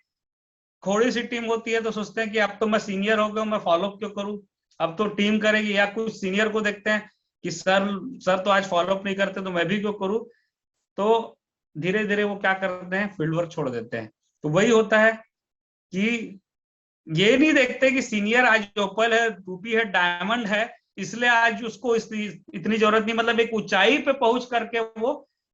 थोड़ी सी टीम होती है तो सोचते हैं कि अब तो मैं सीनियर हो गया, मैं फॉलोअप क्यों करूं, अब तो टीम करेगी, या कुछ सीनियर को देखते हैं कि सर तो आज फॉलोअप नहीं करते तो मैं भी क्यों करूं। तो धीरे धीरे वो क्या करते हैं, फील्ड वर्क छोड़ देते हैं। तो वही होता है कि ये नहीं देखते कि सीनियर आज ओपल है, रूपी है, डायमंड है, इसलिए आज उसको इतनी जरूरत नहीं, मतलब एक ऊंचाई पे पहुंच करके वो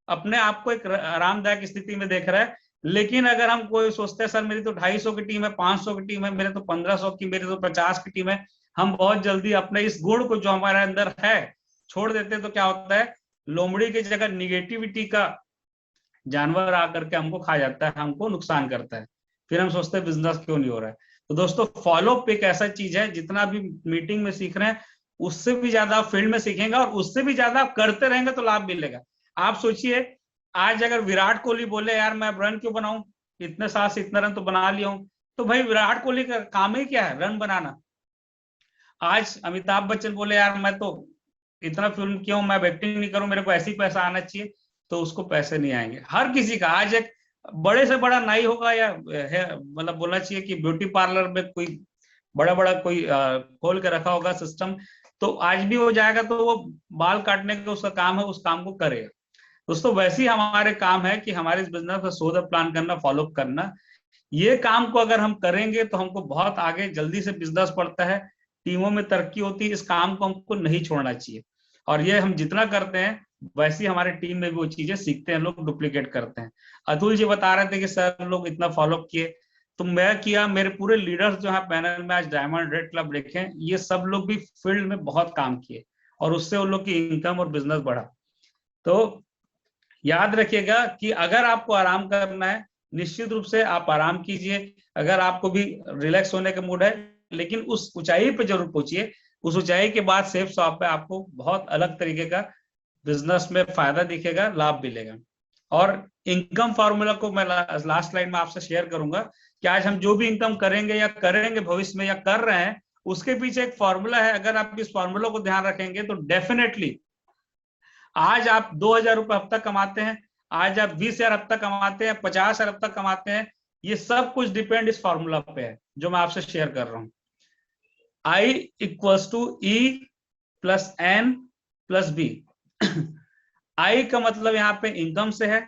अपने आप को एक आरामदायक स्थिति में देख रहा है। लेकिन अगर हम कोई सोचते हैं सर मेरी तो 250 की टीम है, 500 की टीम है, मेरे तो 1500 की, मेरे तो 50 की टीम है, हम बहुत जल्दी अपने इस गुण को जो हमारे अंदर है छोड़ देते हैं। तो क्या होता है, लोमड़ी की जगह निगेटिविटी का जानवर आकर के हमको खा जाता है, हमको नुकसान करता है। फिर हम सोचते हैं बिजनेस क्यों नहीं हो रहा है। तो दोस्तों फॉलो अप एक ऐसा चीज है, जितना भी मीटिंग में सीख रहे हैं उससे भी ज्यादा आप फील्ड में सीखेंगे, और उससे भी ज्यादा आप करते रहेंगे तो लाभ मिलेगा। आप सोचिए, आज अगर विराट कोहली बोले यार मैं रन क्यों बनाऊं, इतने साल से इतना रन तो बना लिया हूं, तो भाई विराट कोहली का काम ही क्या है, रन बनाना। आज अमिताभ बच्चन बोले यार मैं तो इतना फिल्म क्यों, मैं एक्टिंग नहीं करूं, मेरे को ऐसे ही पैसा आना चाहिए, तो उसको पैसे नहीं आएंगे। हर किसी का आज एक बड़े से बड़ा नाई होगा, या है मतलब बोलना चाहिए कि ब्यूटी पार्लर में कोई बड़ा बड़ा कोई खोल के रखा होगा सिस्टम, तो आज भी हो जाएगा, तो वो बाल काटने का उसका काम है, उस काम को करेगा। दोस्तों वैसे ही हमारे काम है कि हमारे इस बिजनेस में शोध प्लान करना, फॉलो अप करना। ये काम को अगर हम करेंगे तो हमको बहुत आगे जल्दी से बिजनेस बढ़ता है, टीमों में तरक्की होती है। इस काम को हमको नहीं छोड़ना चाहिए, और ये हम जितना करते हैं वैसे ही हमारे टीम में भी वो चीजें सीखते हैं, लोग डुप्लीकेट करते हैं। अतुल जी बता रहे थे कि सर लोग इतना फॉलोअप किए, तो मैं किया, मेरे पूरे लीडर्स जो है पैनल में आज डायमंड रेड क्लब देखें, ये सब लोग भी फील्ड में बहुत काम किए, और उससे उन लोग की इनकम और बिजनेस बढ़ा। तो याद रखिएगा कि अगर आपको आराम करना है, निश्चित रूप से आप आराम कीजिए। अगर आपको भी रिलैक्स होने का मूड है, लेकिन उस ऊंचाई पे जरूर पहुंचिए। उस ऊंचाई के बाद सेफ शॉप पे आपको बहुत अलग तरीके का बिजनेस में फायदा दिखेगा, लाभ मिलेगा। और इनकम फार्मूला को मैं लास्ट स्लाइड में आपसे शेयर करूंगा कि आज हम जो भी इनकम करेंगे या करेंगे भविष्य में या कर रहे हैं, उसके पीछे एक फॉर्मूला है। अगर आप इस फॉर्मूला को ध्यान रखेंगे तो डेफिनेटली आज आप 2,000 रुपये हफ्ता कमाते हैं, आज आप 20,000 हफ्ता कमाते हैं, 50,000 हफ्ता कमाते हैं, ये सब कुछ डिपेंड इस फॉर्मूला पे है जो मैं आपसे शेयर कर रहा हूं। I equals to E plus N plus B। I का मतलब यहाँ पे इनकम से है,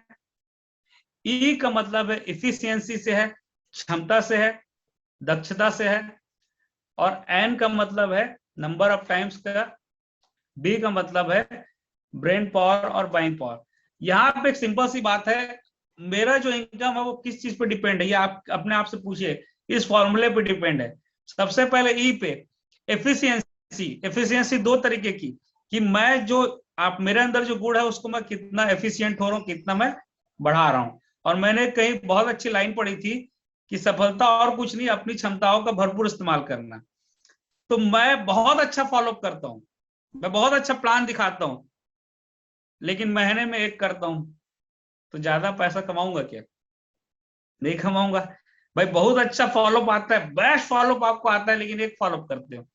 E का मतलब है इफिशियंसी से है, क्षमता से है, दक्षता से है, और N का मतलब है नंबर ऑफ टाइम्स का, B का मतलब है ब्रेन पावर और बाइंग पावर। यहाँ पे एक सिंपल सी बात है, मेरा जो इनकम है वो किस चीज पे डिपेंड है, ये आप अपने आप से पूछिए, इस फॉर्मूले पे डिपेंड है। सबसे पहले ई पे, एफिशिएंसी। एफिशिएंसी दो तरीके की, कि मैं जो आप मेरे अंदर जो गुण है उसको मैं कितना एफिशिएंट हो रहा हूँ, कितना मैं बढ़ा रहा हूँ। और मैंने कहीं बहुत अच्छी लाइन पढ़ी थी कि सफलता और कुछ नहीं, अपनी क्षमताओं का भरपूर इस्तेमाल करना। तो मैं बहुत अच्छा फॉलोअप करता हूँ, मैं बहुत अच्छा प्लान दिखाता हूँ, लेकिन महीने में एक करता हूं, तो ज्यादा पैसा कमाऊंगा क्या? नहीं कमाऊंगा। भाई बहुत अच्छा फॉलोअप आता है, बेस्ट फॉलोअप आपको आता है, लेकिन एक फॉलोअप करते हो।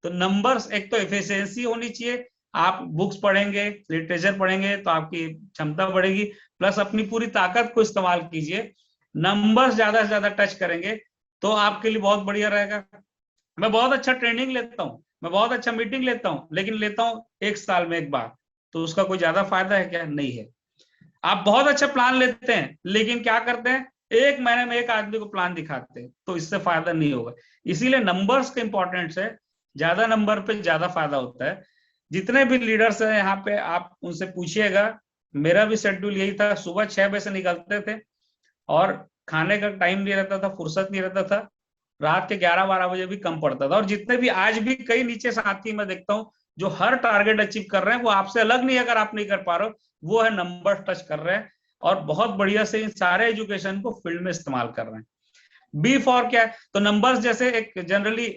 तो नंबर्स, एक तो एफिशिएंसी होनी चाहिए, आप बुक्स पढ़ेंगे, लिटरेचर पढ़ेंगे तो आपकी क्षमता बढ़ेगी, प्लस अपनी पूरी ताकत को इस्तेमाल कीजिए। नंबर्स ज्यादा से ज्यादा टच करेंगे तो आपके लिए बहुत बढ़िया रहेगा। मैं बहुत अच्छा ट्रेनिंग लेता हूँ, मैं बहुत अच्छा मीटिंग लेता हूँ, लेकिन लेता हूँ एक साल में एक बार, तो उसका कोई ज्यादा फायदा है क्या? नहीं है। आप बहुत अच्छा प्लान लेते हैं, लेकिन क्या करते हैं, एक महीने में एक आदमी को प्लान दिखाते हैं, तो इससे फायदा नहीं होगा। इसीलिए नंबर्स का इंपॉर्टेंस है, ज्यादा नंबर पे ज्यादा फायदा होता है। जितने भी लीडर्स हैं यहाँ पे, आप उनसे पूछिएगा, मेरा भी शेड्यूल यही था, सुबह 6 बजे से निकलते थे, और खाने का टाइम नहीं रहता था, फुर्सत नहीं रहता था, रात के 11-12 बजे भी कम पड़ता था। और जितने भी आज भी कई नीचे साथी मैं देखता हूँ जो हर टारगेट अचीव कर रहे हैं, वो आपसे अलग नहीं, अगर आप नहीं कर पा रहे हो, वो है नंबर टच कर रहे हैं, और बहुत बढ़िया से इन सारे एजुकेशन को फील्ड में इस्तेमाल कर रहे हैं। बी फॉर क्या है, तो नंबर्स जैसे एक जनरली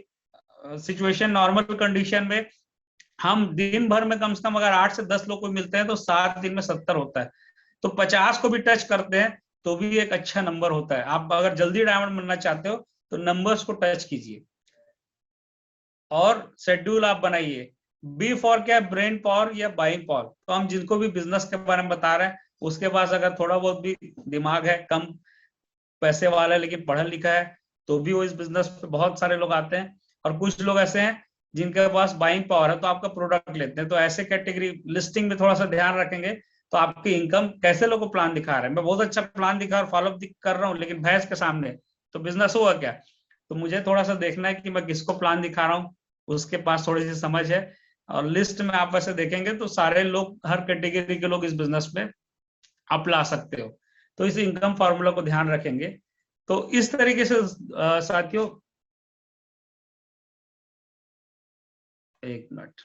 सिचुएशन, नॉर्मल कंडीशन में हम दिन भर में कम से कम अगर 8 से 10 लोग को मिलते हैं तो 7 दिन में 70 होता है। तो 50 को भी टच करते हैं तो भी एक अच्छा नंबर होता है। आप अगर जल्दी डायमंड बनना चाहते हो तो नंबर्स को टच कीजिए और शेड्यूल आप बनाइए। बी फॉर क्या, ब्रेन पावर या बाइंग पावर। तो हम जिनको भी बिजनेस के बारे में बता रहे हैं, उसके पास अगर थोड़ा बहुत भी दिमाग है, कम पैसे वाला है लेकिन पढ़ा लिखा है, तो भी वो इस बिजनेस पे बहुत सारे लोग आते हैं। और कुछ लोग ऐसे हैं जिनके पास बाइंग पावर है, तो आपका प्रोडक्ट लेते हैं। तो ऐसे कैटेगरी लिस्टिंग में थोड़ा सा ध्यान रखेंगे तो आपकी इनकम, कैसे लोगों को प्लान दिखा रहे हैं, मैं बहुत अच्छा प्लान दिखा और फॉलोअप कर रहा हूँ, लेकिन भैंस के सामने, तो बिजनेस होगा क्या? तो मुझे थोड़ा सा देखना है कि मैं किसको प्लान दिखा रहा हूँ, उसके पास थोड़ी सी समझ है। और लिस्ट में आप वैसे देखेंगे तो सारे लोग, हर कैटेगरी के लोग इस बिजनेस में आप ला सकते हो। तो इस इनकम फार्मूला को ध्यान रखेंगे। तो इस तरीके से साथियों, एक मिनट,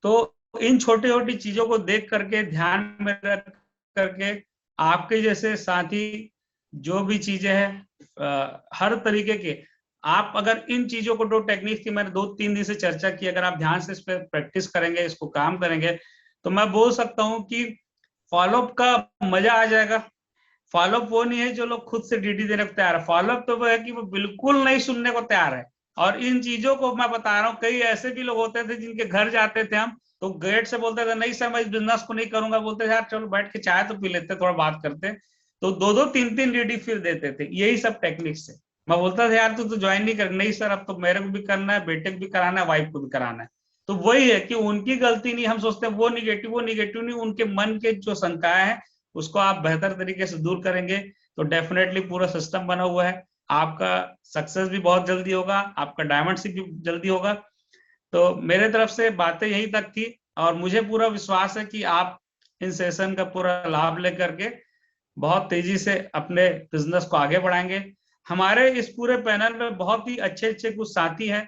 तो इन छोटी छोटी चीजों को देख करके, ध्यान में रख करके, आपके जैसे साथी जो भी चीजें हैं हर तरीके के, आप अगर इन चीजों को, 2 टेक्निक की मैंने 2-3 दिन से चर्चा की, अगर आप ध्यान से इस पर प्रैक्टिस करेंगे, इसको काम करेंगे, तो मैं बोल सकता हूं कि फॉलोअप का मजा आ जाएगा। फॉलोअप वो नहीं है जो लोग खुद से डीडी देने को तैयार है, फॉलोअप तो वो है कि वो बिल्कुल नहीं सुनने को तैयार है। और इन चीजों को मैं बता रहा हूँ, कई ऐसे भी लोग होते थे जिनके घर जाते थे हम, तो गेट से बोलते थे नहीं सर मैं इस बिजनेस को नहीं करूंगा, बोलते थे यार चलो बैठ के चाय तो पी लेते, थोड़ा बात करते, तो 2-2 3-3 डीडी फिर देते थे, यही सब टेक्निक से। मैं बोलता था यार तू तो ज्वाइन नहीं कर, नहीं सर अब तो मेरे को भी करना है, बेटे को भी कराना है, वाइफ को भी कराना है। तो वही है कि उनकी गलती नहीं, हम सोचते हैं वो निगेटिव नहीं, उनके मन के जो शंकाएं हैं उसको आप बेहतर तरीके से दूर करेंगे तो डेफिनेटली पूरा सिस्टम बना हुआ है, आपका सक्सेस भी बहुत जल्दी होगा, आपका डायमंडशिप भी जल्दी होगा। तो मेरे तरफ से बातें यही तक थी, और मुझे पूरा विश्वास है कि आप इन सेशन का पूरा लाभ लेकर के बहुत तेजी से अपने बिजनेस को आगे बढ़ाएंगे। हमारे इस पूरे पैनल में बहुत ही अच्छे अच्छे कुछ साथी हैं,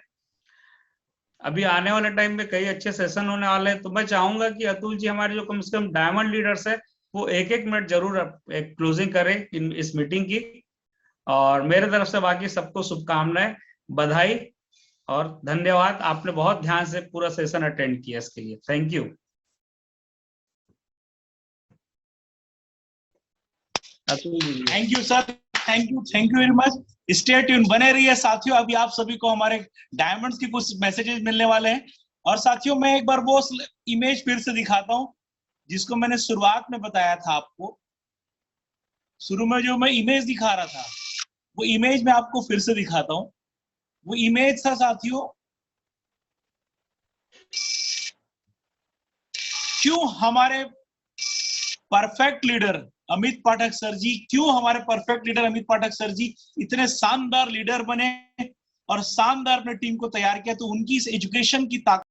अभी आने वाले टाइम में कई अच्छे सेशन होने वाले हैं। तो मैं चाहूंगा कि अतुल जी हमारे जो कम से कम डायमंड लीडर्स है वो 1-1 मिनट जरूर एक क्लोजिंग करें इस मीटिंग की, और मेरे तरफ से बाकी सबको शुभकामनाएं, बधाई और धन्यवाद। आपने बहुत ध्यान से पूरा सेशन अटेंड किया, इसके लिए thank you. Thank you sir, thank you very much. Stay tune, बने रहिए साथियों। अभी आप सभी को हमारे डायमंड्स की कुछ मैसेजेस मिलने वाले हैं। और साथियों मैं एक बार वो इमेज फिर से दिखाता हूं जिसको मैंने शुरुआत में बताया था आपको। शुरू में जो मैं इमेज दिखा रहा था वो इमेज मैं आपको फिर से दिखाता हूं। वो इमेज था साथियों, क्यों हमारे perfect leader Amit Pathak sir जी, क्यों हमारे perfect leader Amit Pathak sir जी इतने शानदार लीडर बने और शानदार अपने टीम को तैयार किया। तो उनकी इस एजुकेशन की ताकत